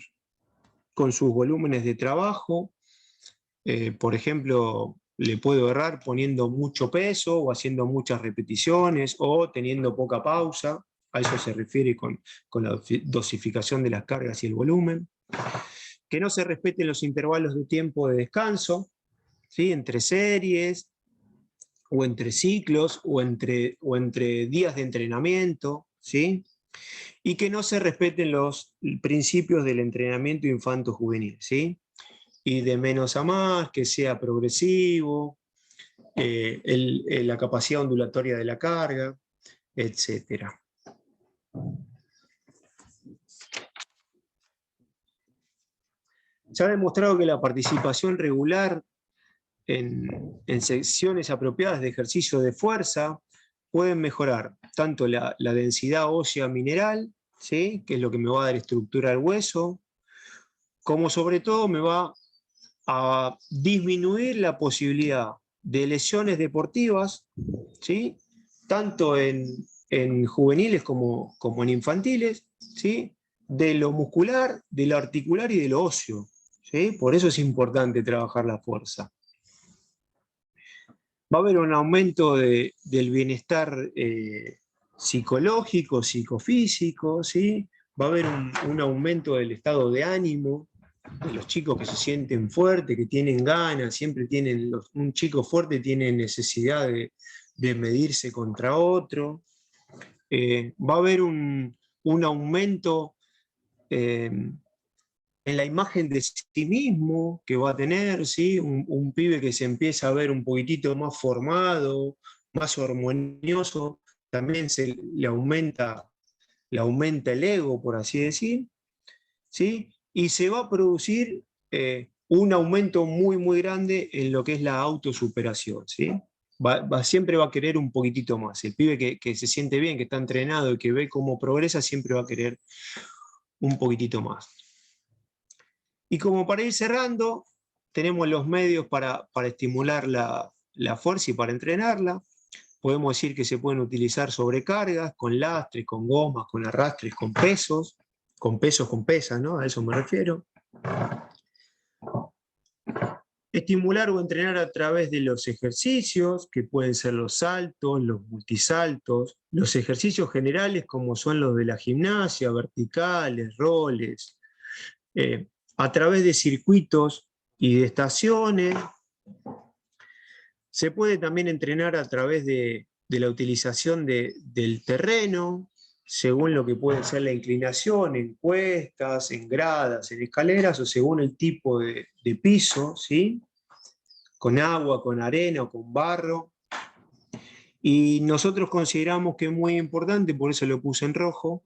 volúmenes de trabajo. Por ejemplo, le puedo errar poniendo mucho peso o haciendo muchas repeticiones o teniendo poca pausa. A eso se refiere con la dosificación de las cargas y el volumen. Que no se respeten los intervalos de tiempo de descanso, ¿sí? Entre series o entre ciclos o entre días de entrenamiento, ¿sí? Y que no se respeten los principios del entrenamiento infanto-juvenil, ¿sí? Y de menos a más, que sea progresivo, la capacidad ondulatoria de la carga, etc. Se ha demostrado que la participación regular en secciones apropiadas de ejercicio de fuerza pueden mejorar tanto la densidad ósea mineral, ¿sí? Que es lo que me va a dar estructura al hueso, como sobre todo me va a disminuir la posibilidad de lesiones deportivas, ¿sí? Tanto en juveniles como en infantiles, ¿sí? De lo muscular, de lo articular y de lo óseo, ¿sí? Por eso es importante trabajar la fuerza. Va a haber un aumento del bienestar psicológico, psicofísico, ¿sí? Va a haber un aumento del estado de ánimo, de los chicos que se sienten fuertes, que tienen ganas, siempre tienen, un chico fuerte tiene necesidad de medirse contra otro. Va a haber un aumento en la imagen de sí mismo que va a tener, ¿sí? Un pibe que se empieza a ver un poquitito más formado, más armonioso, también le aumenta el ego, por así decir, ¿sí? Y se va a producir un aumento muy, muy grande en lo que es la autosuperación, ¿sí? Siempre va a querer un poquitito más. El pibe que se siente bien, que está entrenado y que ve cómo progresa, siempre va a querer un poquitito más. Y como para ir cerrando, tenemos los medios para estimular la fuerza y para entrenarla. Podemos decir que se pueden utilizar sobrecargas, con lastres, con gomas, con arrastres, con pesos, con pesas, ¿no? A eso me refiero. Estimular o entrenar a través de los ejercicios, que pueden ser los saltos, los multisaltos, los ejercicios generales como son los de la gimnasia, verticales, roles, a través de circuitos y de estaciones. Se puede también entrenar a través de la utilización del terreno, según lo que puede ser la inclinación, en cuestas, en gradas, en escaleras, o según el tipo de piso, ¿sí? Con agua, con arena o con barro. Y nosotros consideramos que es muy importante, por eso lo puse en rojo,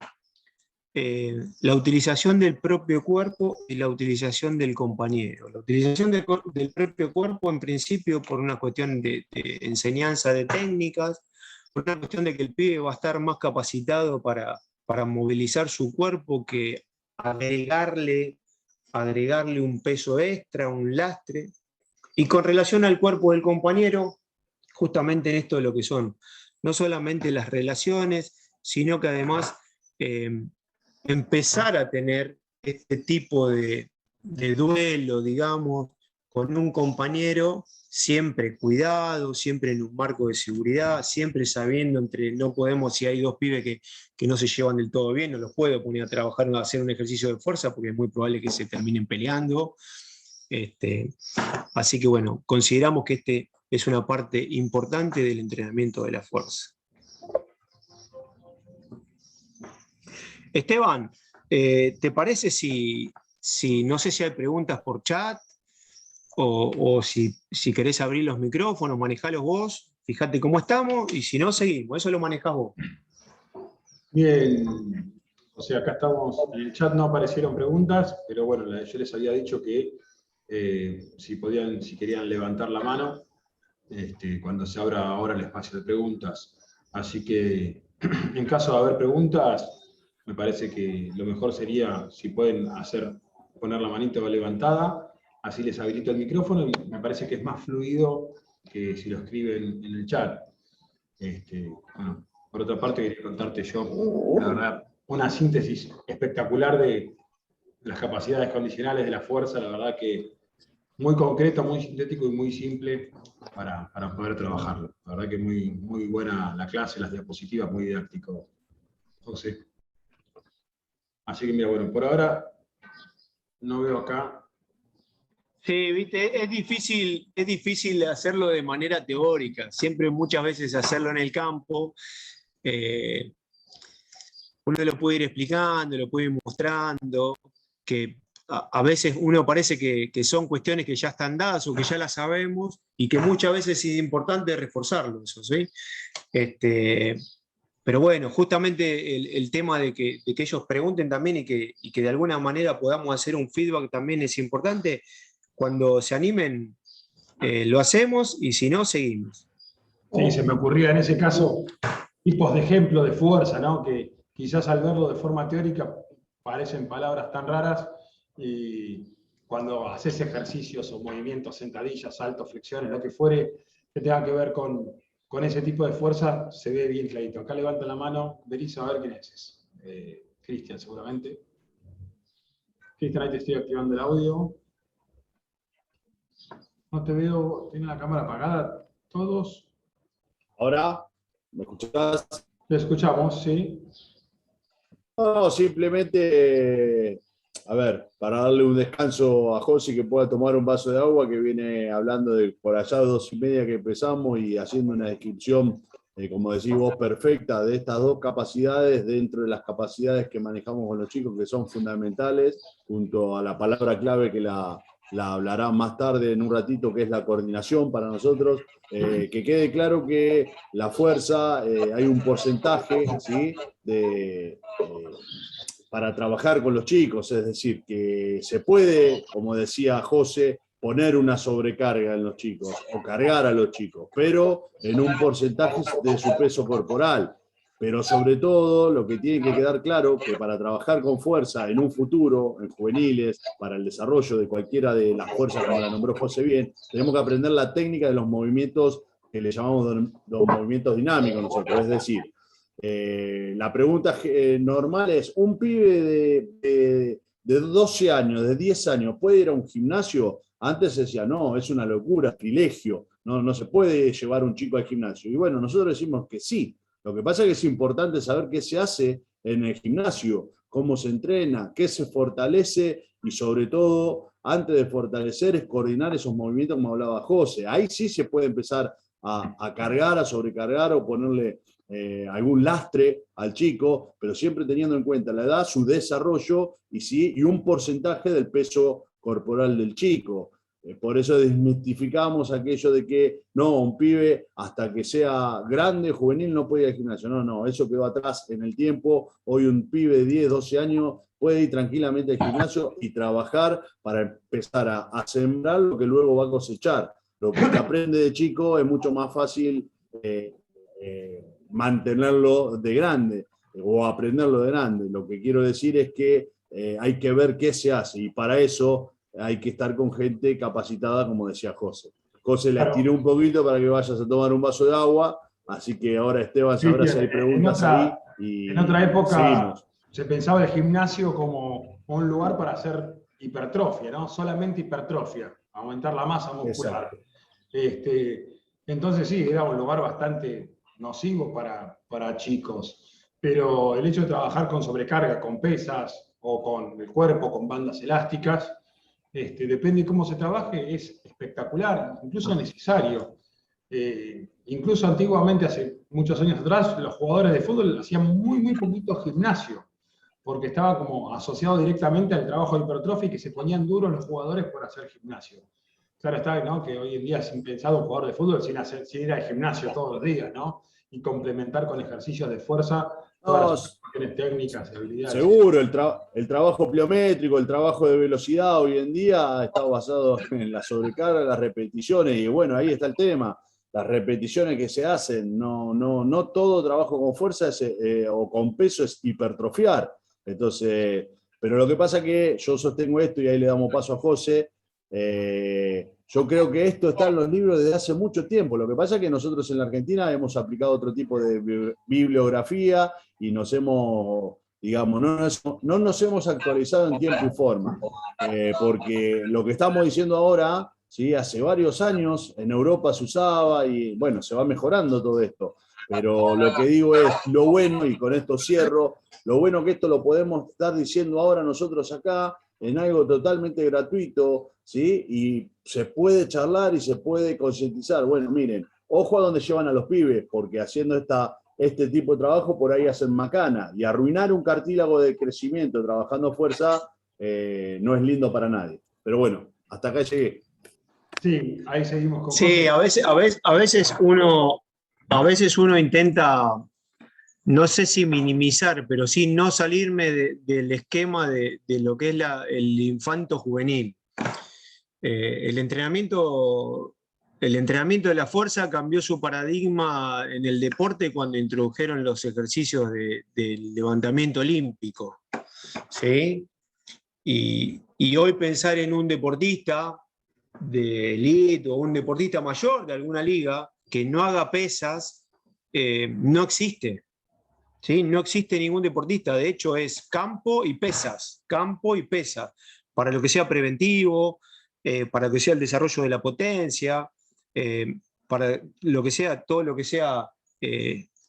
la utilización del propio cuerpo y la utilización del compañero. La utilización del propio cuerpo, en principio, por una cuestión de enseñanza de técnicas, por una cuestión de que el pibe va a estar más capacitado para movilizar su cuerpo que agregarle un peso extra, un lastre. Y con relación al cuerpo del compañero, justamente en esto de lo que son no solamente las relaciones, sino que además empezar a tener este tipo de duelo, digamos, con un compañero, siempre cuidado, siempre en un marco de seguridad, siempre sabiendo no podemos, si hay dos pibes que no se llevan del todo bien, no los puedo poner a trabajar o a hacer un ejercicio de fuerza porque es muy probable que se terminen peleando. Así que bueno, consideramos que este es una parte importante del entrenamiento de la fuerza. Esteban, ¿te parece si no sé si hay preguntas por chat o si querés abrir los micrófonos, manejalos vos, fíjate cómo estamos y si no, seguimos, eso lo manejás vos. Bien, o sea, acá estamos, en el chat no aparecieron preguntas, pero bueno, yo les había dicho que si querían levantar la mano, cuando se abra ahora el espacio de preguntas. Así que, en caso de haber preguntas, me parece que lo mejor sería, si pueden poner la manito levantada, así les habilito el micrófono, y me parece que es más fluido que si lo escriben en el chat. Bueno, por otra parte, quería contarte yo, la verdad, una síntesis espectacular de las capacidades condicionales de la fuerza, la verdad que muy concreto, muy sintético y muy simple para poder trabajarlo. La verdad que muy, muy buena la clase, las diapositivas, muy didáctico, José. Así que mira, bueno, por ahora no veo acá. Sí, viste, es difícil hacerlo de manera teórica, siempre muchas veces hacerlo en el campo. Uno lo puede ir explicando, lo puede ir mostrando, que a veces uno parece que son cuestiones que ya están dadas o que ya las sabemos y que muchas veces es importante reforzarlo, eso, ¿sí? Pero bueno, justamente el tema de que ellos pregunten también y que de alguna manera podamos hacer un feedback también es importante. Cuando se animen, lo hacemos y si no, seguimos. Sí, se me ocurría en ese caso tipos de ejemplo de fuerza, ¿no? Que quizás al verlo de forma teórica parecen palabras tan raras y cuando haces ejercicios o movimientos, sentadillas, saltos, flexiones, lo que fuere, que tenga que ver con ese tipo de fuerza, se ve bien clarito. Acá levanta la mano, venís a ver quién es. Cristian, seguramente. Cristian, ahí te estoy activando el audio. No te veo, tiene la cámara apagada. ¿Todos? Ahora, ¿me escuchás? Te escuchamos, sí. No, simplemente, a ver, para darle un descanso a José que pueda tomar un vaso de agua, que viene hablando de por allá 2:30 que empezamos y haciendo una descripción, como decís vos, perfecta de estas dos capacidades dentro de las capacidades que manejamos con los chicos, que son fundamentales, junto a la palabra clave que la hablará más tarde en un ratito, que es la coordinación para nosotros. Que quede claro que la fuerza, hay un porcentaje, ¿sí?, para trabajar con los chicos, es decir, que se puede, como decía José, poner una sobrecarga en los chicos o cargar a los chicos, pero en un porcentaje de su peso corporal. Pero sobre todo, lo que tiene que quedar claro, que para trabajar con fuerza en un futuro, en juveniles, para el desarrollo de cualquiera de las fuerzas, como la nombró José bien, tenemos que aprender la técnica de los movimientos que le llamamos los movimientos dinámicos nosotros. Es decir, la pregunta normal es, ¿un pibe de 12 años, de 10 años, puede ir a un gimnasio? Antes se decía, no, es una locura, privilegio, no se puede llevar un chico al gimnasio. Y bueno, nosotros decimos que sí. Lo que pasa es que es importante saber qué se hace en el gimnasio, cómo se entrena, qué se fortalece y sobre todo, antes de fortalecer, es coordinar esos movimientos como hablaba José. Ahí sí se puede empezar a cargar, a sobrecargar o ponerle algún lastre al chico, pero siempre teniendo en cuenta la edad, su desarrollo y un porcentaje del peso corporal del chico. Por eso desmitificamos aquello de que no, un pibe hasta que sea grande, juvenil, no puede ir al gimnasio. No, no, eso quedó atrás en el tiempo. Hoy un pibe de 10, 12 años puede ir tranquilamente al gimnasio y trabajar para empezar a sembrar lo que luego va a cosechar. Lo que se aprende de chico es mucho más fácil mantenerlo de grande o aprenderlo de grande. Lo que quiero decir es que hay que ver qué se hace y para eso hay que estar con gente capacitada, como decía José. José le estiré un poquito para que vayas a tomar un vaso de agua, así que ahora Esteban sabrá si hay preguntas ahí. En otra época se pensaba el gimnasio como un lugar para hacer hipertrofia, ¿no? Solamente hipertrofia, aumentar la masa muscular. Entonces sí, era un lugar bastante nocivo para chicos, pero el hecho de trabajar con sobrecarga, con pesas o con el cuerpo, con bandas elásticas, depende de cómo se trabaje, es espectacular, incluso necesario. Incluso antiguamente, hace muchos años atrás, los jugadores de fútbol hacían muy poquito gimnasio, porque estaba como asociado directamente al trabajo de hipertrofia y que se ponían duros los jugadores por hacer gimnasio. Claro está, ¿no?, que hoy en día es impensado un jugador de fútbol sin ir al gimnasio todos los días, ¿no? Y complementar con ejercicios de fuerza todas las cuestiones técnicas y habilidades. Seguro, el trabajo pliométrico, el trabajo de velocidad hoy en día está basado en la sobrecarga, las repeticiones, y bueno, ahí está el tema. Las repeticiones que se hacen, no todo trabajo con fuerza o con peso es hipertrofiar. Entonces, pero lo que pasa es que yo sostengo esto y ahí le damos paso a José. Yo creo que esto está en los libros desde hace mucho tiempo. Lo que pasa es que nosotros en la Argentina hemos aplicado otro tipo de bibliografía y nos hemos, digamos, no nos hemos actualizado en tiempo y forma. Porque lo que estamos diciendo ahora, ¿sí?, hace varios años en Europa se usaba y bueno, se va mejorando todo esto. Pero lo que digo es, lo bueno, y con esto cierro, lo bueno que esto lo podemos estar diciendo ahora nosotros acá, en algo totalmente gratuito, ¿sí? Y se puede charlar y se puede concientizar. Bueno, miren, ojo a donde llevan a los pibes, porque haciendo este tipo de trabajo por ahí hacen macana, y arruinar un cartílago de crecimiento trabajando fuerza no es lindo para nadie. Pero bueno, hasta acá llegué. Sí, ahí seguimos con Sí, a veces uno intenta, no sé si minimizar, pero sí no salirme del esquema de lo que es el infanto juvenil. El entrenamiento de la fuerza cambió su paradigma en el deporte cuando introdujeron los ejercicios del levantamiento olímpico, ¿sí? Y hoy pensar en un deportista de elite o un deportista mayor de alguna liga que no haga pesas, no existe. ¿Sí? No existe ningún deportista, de hecho es campo y pesas, para lo que sea preventivo, para que sea el desarrollo de la potencia, para lo que sea, todo lo que sea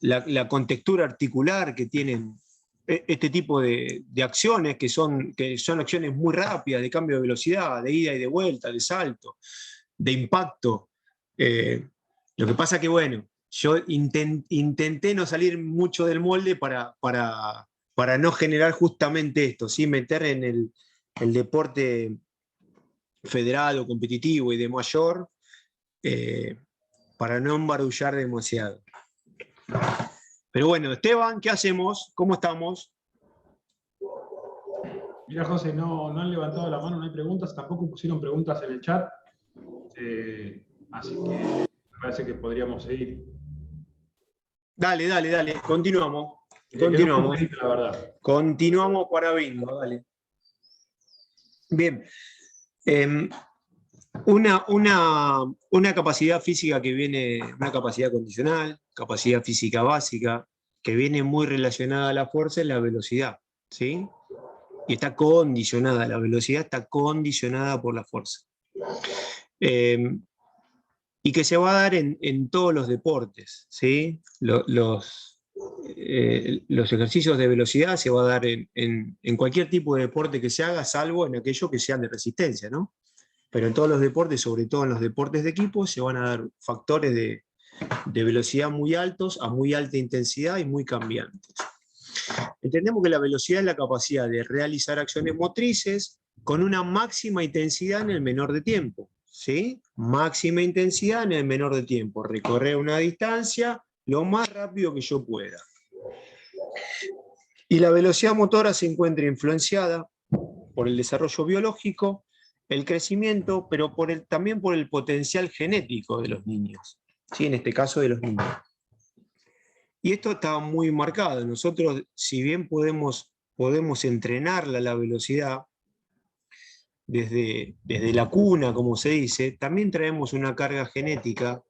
la contextura articular que tienen este tipo de acciones, que son acciones muy rápidas, de cambio de velocidad, de ida y de vuelta, de salto, de impacto. Lo que pasa que, bueno, yo intenté no salir mucho del molde para no generar justamente esto, ¿sí? Meter en el deporte federal o competitivo y de mayor, para no embarullar demasiado. Pero bueno, Esteban, ¿qué hacemos? ¿Cómo estamos? Mira, José, no han levantado la mano, no hay preguntas, tampoco pusieron preguntas en el chat, así que me parece que podríamos seguir. Dale, continuamos. La verdad. Continuamos para bingo, dale. Bien. Una capacidad física que viene, una capacidad condicional, capacidad física básica, que viene muy relacionada a la fuerza es la velocidad, ¿sí? Y está condicionada, la velocidad está condicionada por la fuerza. Y que se va a dar en todos los deportes, ¿sí? Los ejercicios de velocidad se va a dar en cualquier tipo de deporte que se haga, salvo en aquellos que sean de resistencia, ¿no? Pero en todos los deportes, sobre todo en los deportes de equipo, se van a dar factores de velocidad muy altos a muy alta intensidad y muy cambiantes. Entendemos que la velocidad es la capacidad de realizar acciones motrices con una máxima intensidad en el menor de tiempo, ¿sí? Máxima intensidad en el menor de tiempo, recorrer una distancia lo más rápido que yo pueda. Y la velocidad motora se encuentra influenciada por el desarrollo biológico, el crecimiento, pero también por el potencial genético de los niños, ¿sí? En este caso de los niños. Y esto está muy marcado. Nosotros, si bien podemos entrenar la velocidad desde la cuna, como se dice, también traemos una carga genética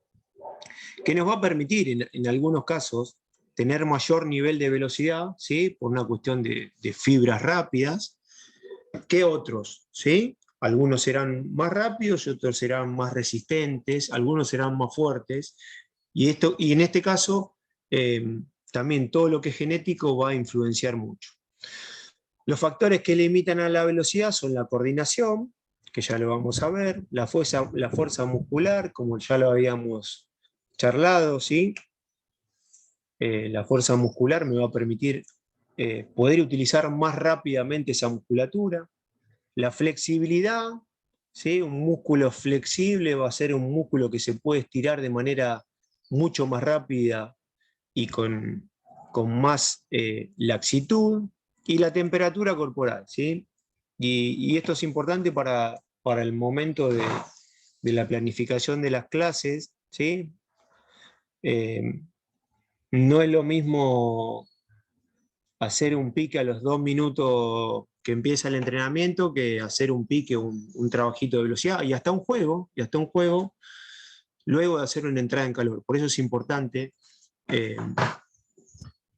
que nos va a permitir, en algunos casos, tener mayor nivel de velocidad, ¿sí? Por una cuestión de fibras rápidas, que otros, ¿sí? Algunos serán más rápidos y otros serán más resistentes, algunos serán más fuertes, y en este caso también todo lo que es genético va a influenciar mucho. Los factores que limitan a la velocidad son la coordinación, que ya lo vamos a ver, la fuerza muscular, como ya lo habíamos charlado, ¿sí? La fuerza muscular me va a permitir poder utilizar más rápidamente esa musculatura. La flexibilidad, ¿sí? Un músculo flexible va a ser un músculo que se puede estirar de manera mucho más rápida y con más laxitud. Y la temperatura corporal, ¿sí? Y esto es importante para el momento de la planificación de las clases, ¿sí? No es lo mismo hacer un pique a los 2 minutos que empieza el entrenamiento que hacer un pique, un trabajito de velocidad y hasta un juego, luego de hacer una entrada en calor. Por eso es importante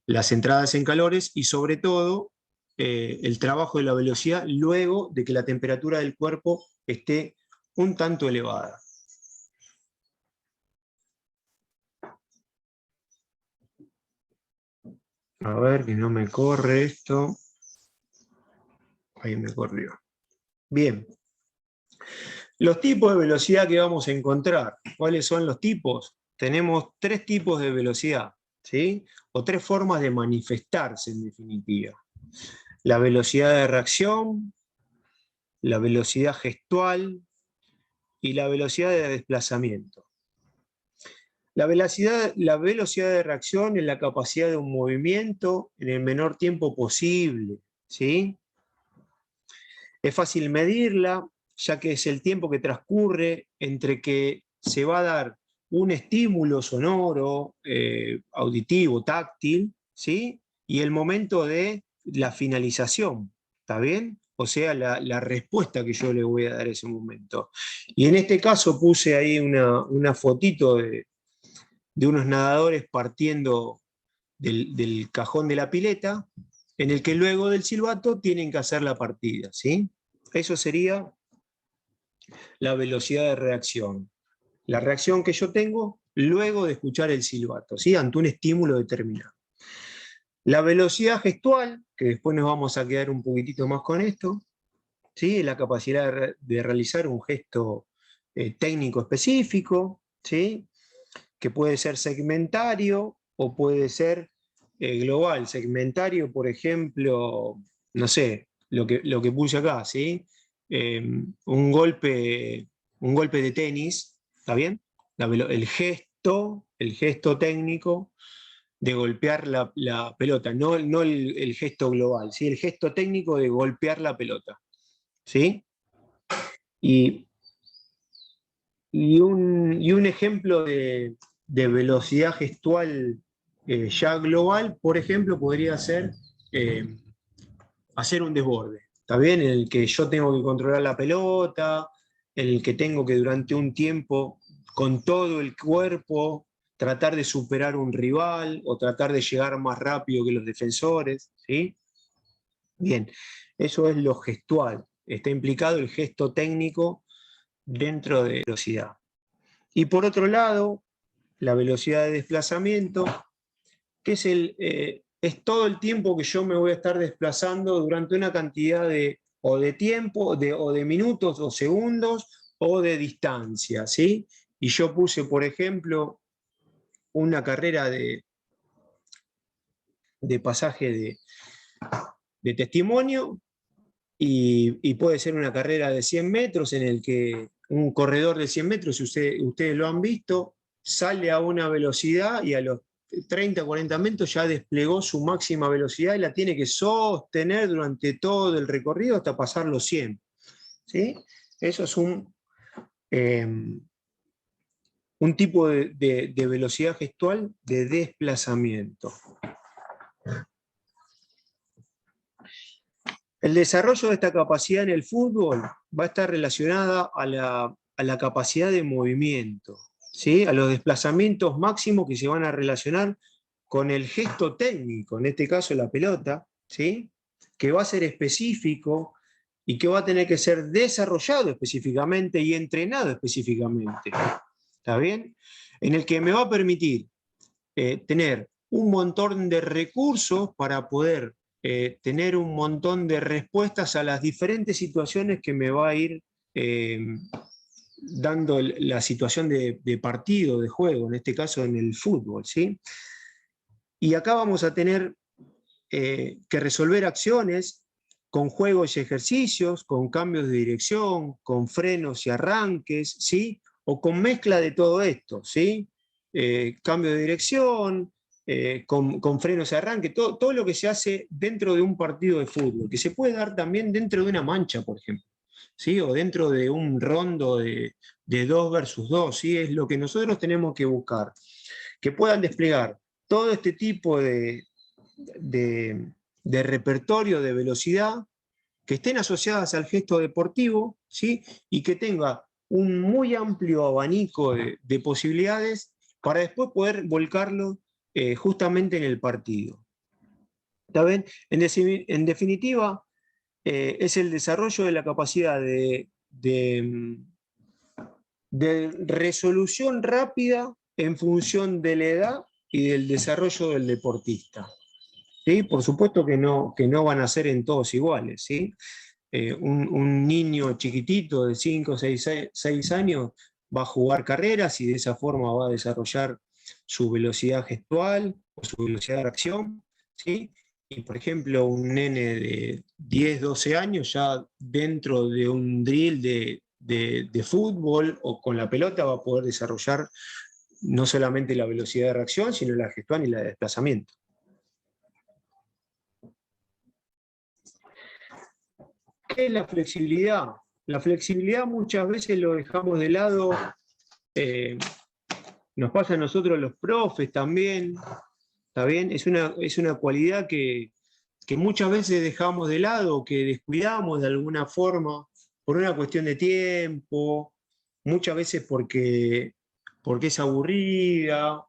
las entradas en calores y sobre todo el trabajo de la velocidad luego de que la temperatura del cuerpo esté un tanto elevada. A ver, que no me corre esto. Ahí me corrió. Bien. Los tipos de velocidad que vamos a encontrar. ¿Cuáles son los tipos? Tenemos 3 tipos de velocidad, ¿sí? O 3 formas de manifestarse, en definitiva. La velocidad de reacción, la velocidad gestual y la velocidad de desplazamiento. La velocidad de reacción es la capacidad de un movimiento en el menor tiempo posible, ¿sí? Es fácil medirla, ya que es el tiempo que transcurre entre que se va a dar un estímulo sonoro, auditivo, táctil, ¿sí? Y el momento de la finalización, ¿está bien? O sea, la respuesta que yo le voy a dar a ese momento. Y en este caso puse ahí una fotito de unos nadadores partiendo del cajón de la pileta, en el que luego del silbato tienen que hacer la partida, ¿sí? Eso sería la velocidad de reacción. La reacción que yo tengo luego de escuchar el silbato, ¿sí? Ante un estímulo determinado. La velocidad gestual, que después nos vamos a quedar un poquitito más con esto, ¿sí? La capacidad de realizar un gesto técnico específico, ¿sí? Que puede ser segmentario o puede ser global. Segmentario, por ejemplo, no sé, lo que puse acá, ¿sí? Un golpe de tenis, ¿está bien? El gesto técnico de golpear la pelota, no el gesto global, ¿sí? El gesto técnico de golpear la pelota, ¿sí? Y un ejemplo de velocidad gestual ya global, por ejemplo, podría ser hacer un desborde, ¿está bien? En el que yo tengo que controlar la pelota, en el que tengo que durante un tiempo, con todo el cuerpo, tratar de superar un rival o tratar de llegar más rápido que los defensores, ¿sí? Bien, eso es lo gestual. Está implicado el gesto técnico dentro de velocidad. Y por otro lado, la velocidad de desplazamiento, que es todo el tiempo que yo me voy a estar desplazando durante una cantidad de tiempo, o de minutos o segundos, o de distancia, ¿sí? Y yo puse, por ejemplo, una carrera de pasaje de testimonio, y puede ser una carrera de 100 metros en el que un corredor de 100 metros, si ustedes lo han visto, sale a una velocidad y a los 30, 40 metros ya desplegó su máxima velocidad y la tiene que sostener durante todo el recorrido hasta pasar los 100. ¿Sí? Eso es un tipo de velocidad gestual de desplazamiento. El desarrollo de esta capacidad en el fútbol va a estar relacionada a la capacidad de movimiento, ¿sí? A los desplazamientos máximos que se van a relacionar con el gesto técnico, en este caso la pelota, ¿sí? Que va a ser específico y que va a tener que ser desarrollado específicamente y entrenado específicamente. ¿Está bien? En el que me va a permitir tener un montón de recursos para poder tener un montón de respuestas a las diferentes situaciones que me va a ir dando la situación de partido, de juego, en este caso en el fútbol, ¿sí? Y acá vamos a tener que resolver acciones con juegos y ejercicios, con cambios de dirección, con frenos y arranques, ¿sí? O con mezcla de todo esto, ¿sí? Cambio de dirección, con frenos y arranque, todo lo que se hace dentro de un partido de fútbol, que se puede dar también dentro de una mancha, por ejemplo, ¿sí? O dentro de un rondo de 2 versus 2, ¿sí? Es lo que nosotros tenemos que buscar, que puedan desplegar todo este tipo de repertorio de velocidad, que estén asociadas al gesto deportivo, ¿sí? Y que tenga un muy amplio abanico de posibilidades para después poder volcarlo justamente en el partido. ¿Está bien? En definitiva, es el desarrollo de la capacidad de resolución rápida en función de la edad y del desarrollo del deportista. ¿Sí? Por supuesto que no van a ser en todos iguales, ¿sí? Un niño chiquitito de 5 o 6 años va a jugar carreras y de esa forma va a desarrollar su velocidad gestual o su velocidad de reacción, ¿sí? Y por ejemplo, un nene de 10, 12 años ya dentro de un drill de fútbol o con la pelota va a poder desarrollar no solamente la velocidad de reacción, sino la gestual y la de desplazamiento. ¿Qué es la flexibilidad? La flexibilidad muchas veces lo dejamos de lado, nos pasa a nosotros los profes también, ¿está bien? Es una cualidad que muchas veces dejamos de lado, que descuidamos de alguna forma, por una cuestión de tiempo, muchas veces porque es aburrida,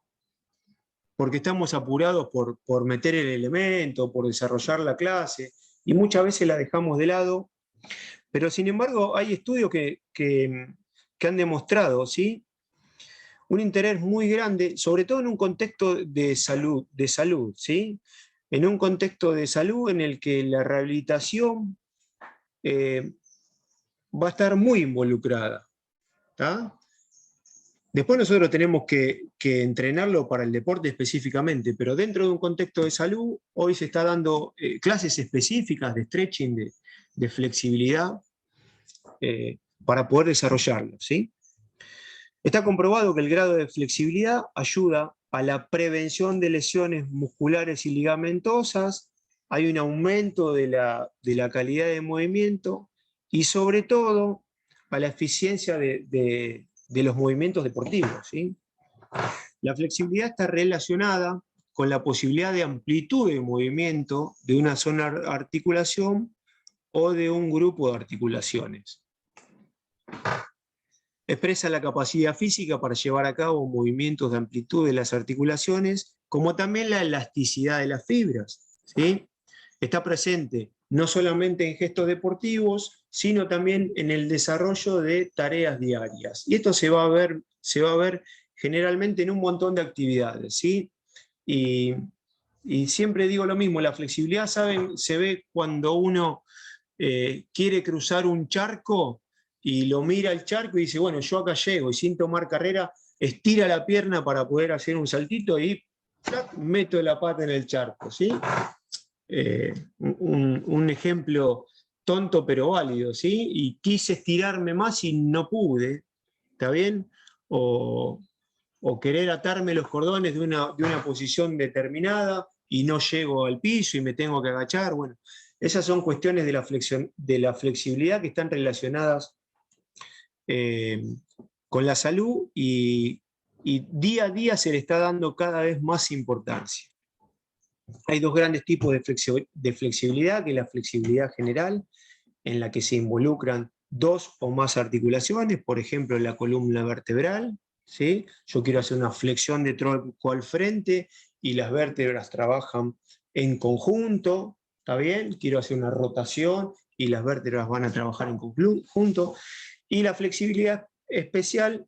porque estamos apurados por meter el elemento, por desarrollar la clase, y muchas veces la dejamos de lado, pero sin embargo hay estudios que han demostrado, ¿sí? Un interés muy grande, sobre todo en un contexto de salud, ¿sí? En un contexto de salud en el que la rehabilitación va a estar muy involucrada, ¿tá? Después nosotros tenemos que entrenarlo para el deporte específicamente, pero dentro de un contexto de salud, hoy se está dando clases específicas de stretching, de flexibilidad, para poder desarrollarlo, ¿sí? Está comprobado que el grado de flexibilidad ayuda a la prevención de lesiones musculares y ligamentosas, hay un aumento de la calidad de movimiento y sobre todo a la eficiencia de los movimientos deportivos, ¿sí? La flexibilidad está relacionada con la posibilidad de amplitud de movimiento de una zona de articulación o de un grupo de articulaciones. Expresa la capacidad física para llevar a cabo movimientos de amplitud de las articulaciones, como también la elasticidad de las fibras, ¿sí? Está presente no solamente en gestos deportivos, sino también en el desarrollo de tareas diarias. Y esto se va a ver generalmente en un montón de actividades, ¿sí? Y siempre digo lo mismo, la flexibilidad, ¿saben? Se ve cuando uno quiere cruzar un charco y lo mira el charco y dice, bueno, yo acá llego, y sin tomar carrera estira la pierna para poder hacer un saltito y ¡plac!, meto la pata en el charco, ¿sí? Un ejemplo tonto pero válido, ¿sí? Y quise estirarme más y no pude, ¿está bien? O querer atarme los cordones de una posición determinada y no llego al piso y me tengo que agachar. Bueno, esas son cuestiones de la flexibilidad que están relacionadas con la salud y día a día se le está dando cada vez más importancia. Hay dos grandes tipos de flexibilidad, que es la flexibilidad general, en la que se involucran dos o más articulaciones, por ejemplo, la columna vertebral, ¿sí? Yo quiero hacer una flexión de tronco al frente y las vértebras trabajan en conjunto, ¿está bien? Quiero hacer una rotación y las vértebras van a trabajar en conjunto. Y la flexibilidad especial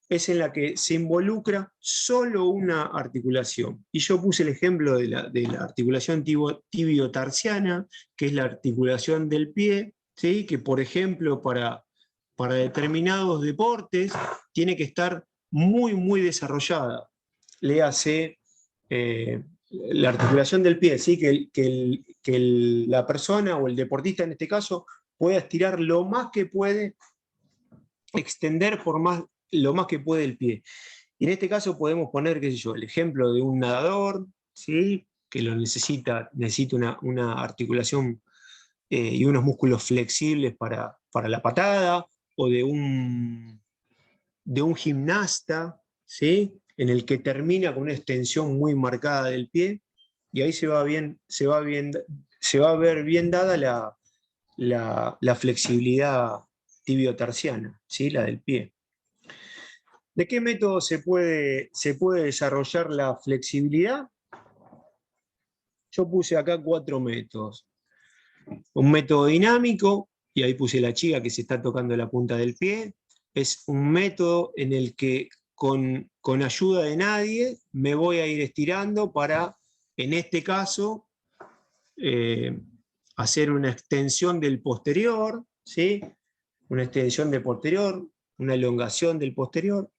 es en la que se involucra solo una articulación. Y yo puse el ejemplo de la articulación tibiotarsiana, que es la articulación del pie, ¿sí? Que por ejemplo para determinados deportes tiene que estar muy, muy desarrollada. Léase la articulación del pie, ¿sí? Que la persona o el deportista en este caso pueda estirar lo más que puede, extender lo más que puede el pie. Y en este caso podemos poner, qué sé yo, el ejemplo de un nadador, ¿sí? Que necesita una articulación y unos músculos flexibles para la patada, o de un gimnasta, ¿sí? En el que termina con una extensión muy marcada del pie, y ahí se va a ver bien dada la flexibilidad tibiotarsiana, ¿sí? La del pie. ¿De qué método se puede desarrollar la flexibilidad? Yo puse acá 4 métodos. Un método dinámico, y ahí puse la chica que se está tocando la punta del pie. Es un método en el que con ayuda de nadie me voy a ir estirando para, en este caso, hacer una extensión del posterior, ¿sí? Una extensión del posterior, una elongación del posterior,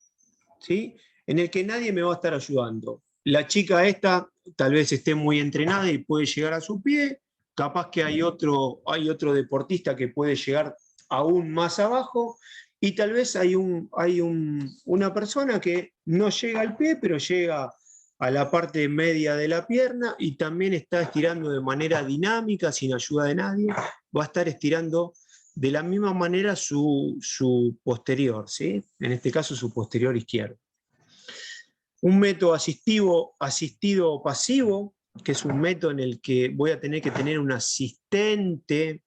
¿sí? En el que nadie me va a estar ayudando. La chica esta tal vez esté muy entrenada y puede llegar a su pie, capaz que hay otro deportista que puede llegar aún más abajo, y tal vez hay una persona que no llega al pie, pero llega a la parte media de la pierna y también está estirando de manera dinámica, sin ayuda de nadie, va a estar estirando de la misma manera su posterior, ¿sí? En este caso su posterior izquierdo. Un método asistido pasivo, que es un método en el que voy a tener que tener un asistente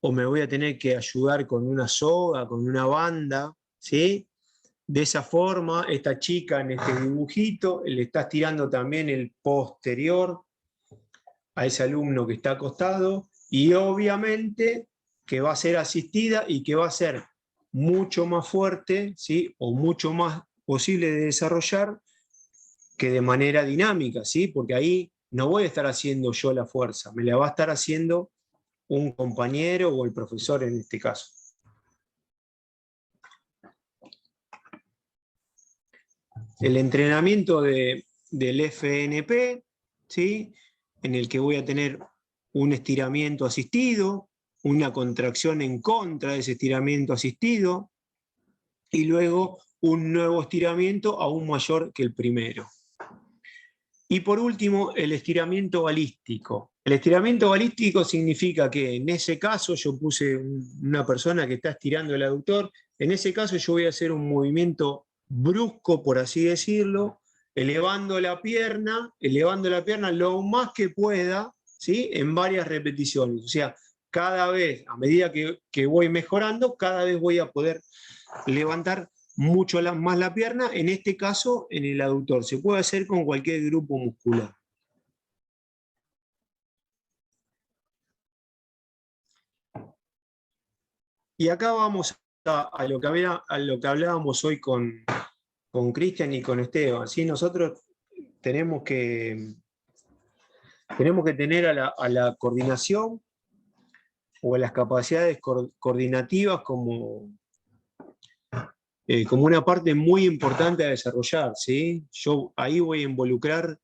o me voy a tener que ayudar con una soga, con una banda, ¿sí? De esa forma, esta chica en este dibujito le está estirando también el posterior a ese alumno que está acostado, y obviamente que va a ser asistida y que va a ser mucho más fuerte, ¿sí? O mucho más posible de desarrollar que de manera dinámica, ¿sí? Porque ahí no voy a estar haciendo yo la fuerza, me la va a estar haciendo un compañero o el profesor en este caso. El entrenamiento del FNP, ¿sí? En el que voy a tener un estiramiento asistido, una contracción en contra de ese estiramiento asistido, y luego un nuevo estiramiento aún mayor que el primero. Y por último, el estiramiento balístico. El estiramiento balístico significa que en ese caso yo puse una persona que está estirando el aductor, en ese caso yo voy a hacer un movimiento brusco, por así decirlo, elevando la pierna lo más que pueda, ¿sí? En varias repeticiones. O sea, cada vez, a medida que voy mejorando, cada vez voy a poder levantar mucho más la pierna, en este caso en el aductor. Se puede hacer con cualquier grupo muscular. Y acá vamos a lo que hablábamos hoy con Cristian y con Esteban, ¿sí? Nosotros tenemos que tener a la coordinación o a las capacidades coordinativas como como una parte muy importante a desarrollar, ¿sí? Yo ahí voy a involucrar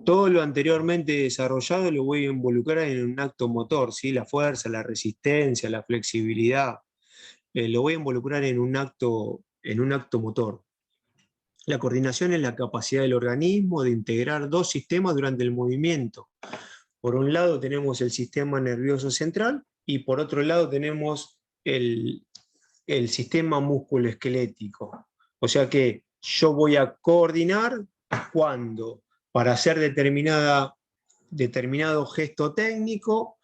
todo lo anteriormente desarrollado, lo voy a involucrar en un acto motor, ¿sí? La fuerza, la resistencia, la flexibilidad, lo voy a involucrar en un acto motor. La coordinación es la capacidad del organismo de integrar dos sistemas durante el movimiento. Por un lado tenemos el sistema nervioso central y por otro lado tenemos el sistema musculoesquelético. O sea que yo voy a coordinar cuando, para hacer determinado gesto técnico,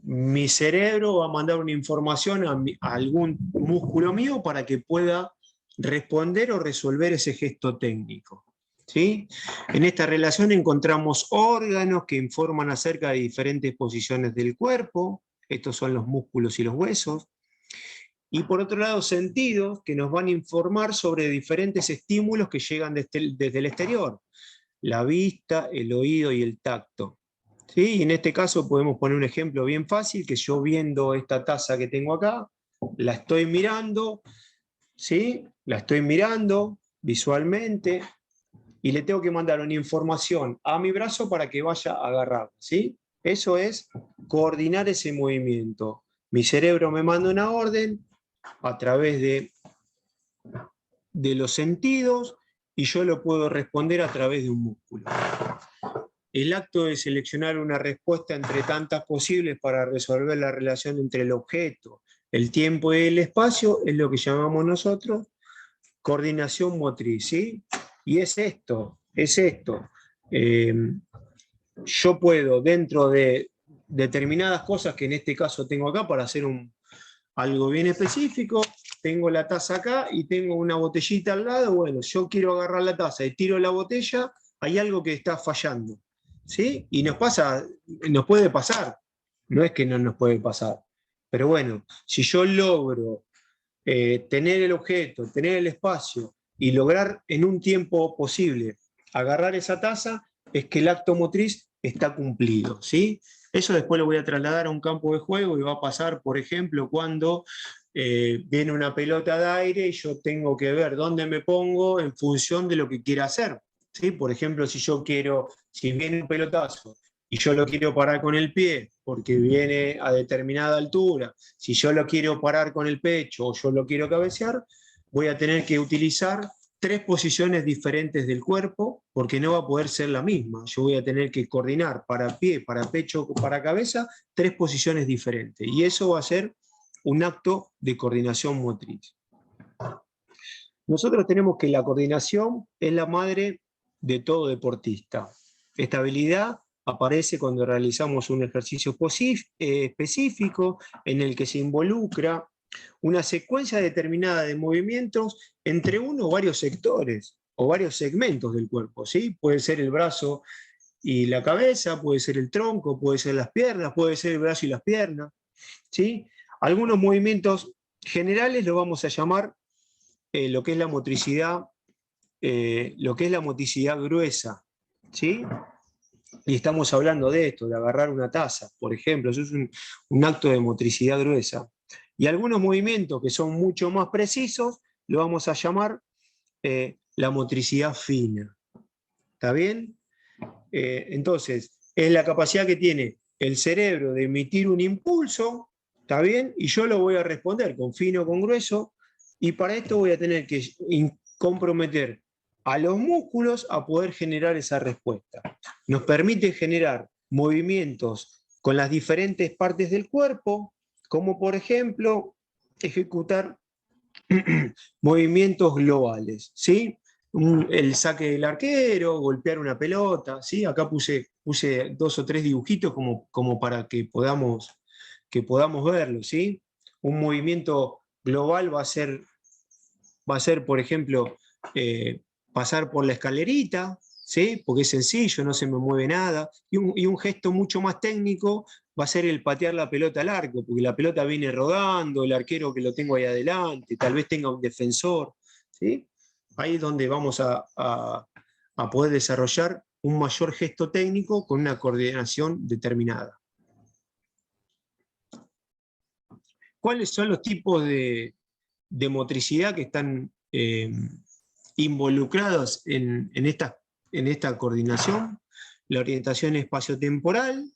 mi cerebro va a mandar una información a algún músculo mío para que pueda responder o resolver ese gesto técnico. ¿Sí? En esta relación encontramos órganos que informan acerca de diferentes posiciones del cuerpo, estos son los músculos y los huesos, y por otro lado sentidos que nos van a informar sobre diferentes estímulos que llegan desde el exterior, la vista, el oído y el tacto. ¿Sí? Y en este caso podemos poner un ejemplo bien fácil, que yo viendo esta taza que tengo acá, la estoy mirando, ¿sí? La estoy mirando visualmente, y le tengo que mandar una información a mi brazo para que vaya a agarrar, ¿sí? Eso es coordinar ese movimiento. Mi cerebro me manda una orden a través de los sentidos y yo lo puedo responder a través de un músculo. El acto de seleccionar una respuesta entre tantas posibles para resolver la relación entre el objeto, el tiempo y el espacio es lo que llamamos nosotros coordinación motriz, ¿sí? Y es esto. Yo puedo, dentro de determinadas cosas que en este caso tengo acá, para hacer algo bien específico, tengo la taza acá y tengo una botellita al lado, bueno, yo quiero agarrar la taza y tiro la botella, hay algo que está fallando, ¿sí? Y nos puede pasar, no es que no nos puede pasar, pero bueno, si yo logro tener el objeto, tener el espacio y lograr en un tiempo posible agarrar esa taza, es que el acto motriz está cumplido, ¿sí? Eso después lo voy a trasladar a un campo de juego y va a pasar, por ejemplo, cuando viene una pelota de aire y yo tengo que ver dónde me pongo en función de lo que quiera hacer, ¿sí? Por ejemplo, si viene un pelotazo y yo lo quiero parar con el pie porque viene a determinada altura, si yo lo quiero parar con el pecho o yo lo quiero cabecear, voy a tener que utilizar 3 posiciones diferentes del cuerpo porque no va a poder ser la misma. Yo voy a tener que coordinar para pie, para pecho, para cabeza, 3 posiciones diferentes. Y eso va a ser un acto de coordinación motriz. Nosotros tenemos que la coordinación es la madre de todo deportista. Esta habilidad aparece cuando realizamos un ejercicio específico en el que se involucra una secuencia determinada de movimientos entre uno o varios sectores o varios segmentos del cuerpo, ¿sí? Puede ser el brazo y la cabeza, puede ser el tronco, puede ser las piernas, puede ser el brazo y las piernas, ¿sí? Algunos movimientos generales lo vamos a llamar lo que es la motricidad gruesa, ¿sí? Y estamos hablando de esto, de agarrar una taza, por ejemplo, eso es un acto de motricidad gruesa. Y algunos movimientos que son mucho más precisos lo vamos a llamar la motricidad fina. ¿Está bien? Entonces, es la capacidad que tiene el cerebro de emitir un impulso, ¿está bien? Y yo lo voy a responder con fino o con grueso, y para esto voy a tener que comprometer a los músculos a poder generar esa respuesta. Nos permite generar movimientos con las diferentes partes del cuerpo, como por ejemplo, ejecutar movimientos globales, ¿sí? El saque del arquero, golpear una pelota, ¿sí? Acá puse 2 o 3 dibujitos como para que podamos verlo, ¿sí? Un movimiento global va a ser por ejemplo, pasar por la escalerita, ¿sí? Porque es sencillo, no se me mueve nada, y un gesto mucho más técnico va a ser el patear la pelota al arco, porque la pelota viene rodando, el arquero que lo tengo ahí adelante, tal vez tenga un defensor, ¿sí? Ahí es donde vamos a poder desarrollar un mayor gesto técnico con una coordinación determinada. ¿Cuáles son los tipos de de motricidad que están involucrados en esta coordinación. La orientación espaciotemporal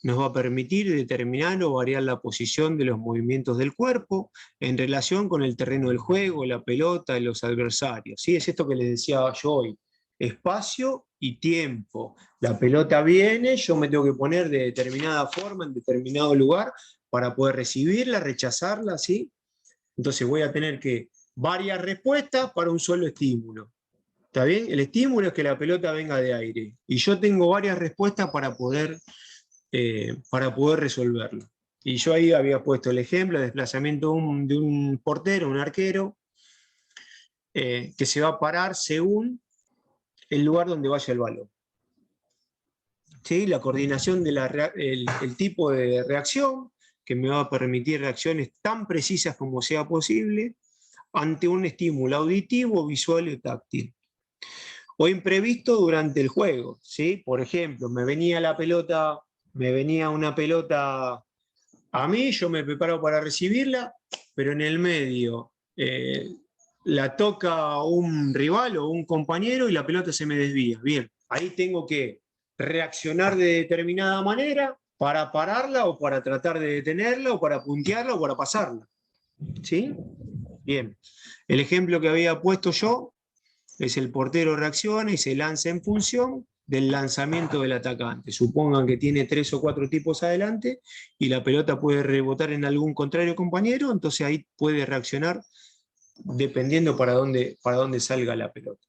nos va a permitir determinar o variar la posición de los movimientos del cuerpo en relación con el terreno del juego, la pelota y los adversarios. ¿Sí? Es esto que les decía yo hoy, espacio y tiempo. La pelota viene, yo me tengo que poner de determinada forma, en determinado lugar, para poder recibirla, rechazarla, ¿sí? Entonces voy a tener que varias respuestas para un solo estímulo. ¿Está bien? El estímulo es que la pelota venga de aire. Y yo tengo varias respuestas para poder resolverlo. Y yo ahí había puesto el ejemplo de desplazamiento de un portero, un arquero, que se va a parar según el lugar donde vaya el balón. ¿Sí? La coordinación el tipo de reacción, que me va a permitir reacciones tan precisas como sea posible ante un estímulo auditivo, visual y táctil. O imprevisto durante el juego, ¿sí? Por ejemplo, me venía una pelota a mí, yo me preparo para recibirla, pero en el medio la toca un rival o un compañero y la pelota se me desvía. Bien, ahí tengo que reaccionar de determinada manera para pararla o para tratar de detenerla o para puntearla o para pasarla. ¿Sí? Bien. El ejemplo que había puesto yo es el portero reacciona y se lanza en función del lanzamiento del atacante. Supongan que tiene 3 o 4 tipos adelante y la pelota puede rebotar en algún contrario compañero, entonces ahí puede reaccionar dependiendo para dónde salga la pelota.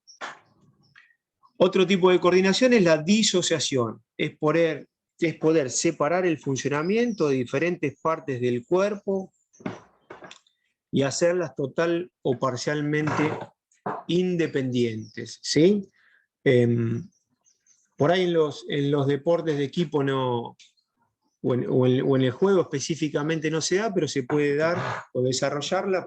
Otro tipo de coordinación es la disociación, es poder separar el funcionamiento de diferentes partes del cuerpo y hacerlas total o parcialmente independientes, ¿sí? Por ahí en los deportes de equipo no, o en el juego específicamente no se da, pero se puede dar o desarrollarla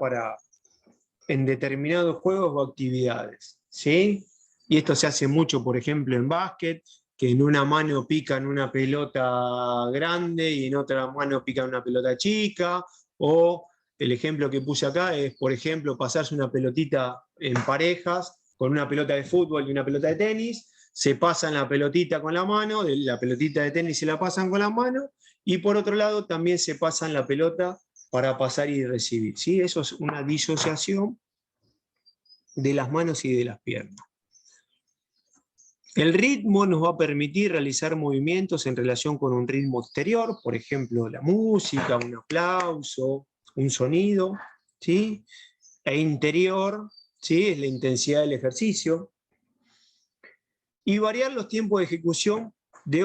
en determinados juegos o actividades, ¿sí? Y esto se hace mucho, por ejemplo, en básquet, que en una mano pican una pelota grande y en otra mano pican una pelota chica, o el ejemplo que puse acá es, por ejemplo, pasarse una pelotita en parejas con una pelota de fútbol y una pelota de tenis, se pasan la pelotita con la mano, la pelotita de tenis se la pasan con la mano, y por otro lado también se pasan la pelota para pasar y recibir, ¿sí? Eso es una disociación de las manos y de las piernas. El ritmo nos va a permitir realizar movimientos en relación con un ritmo exterior, por ejemplo, la música, un aplauso, un sonido, ¿sí? E interior, ¿sí? Es la intensidad del ejercicio. Y variar los tiempos de ejecución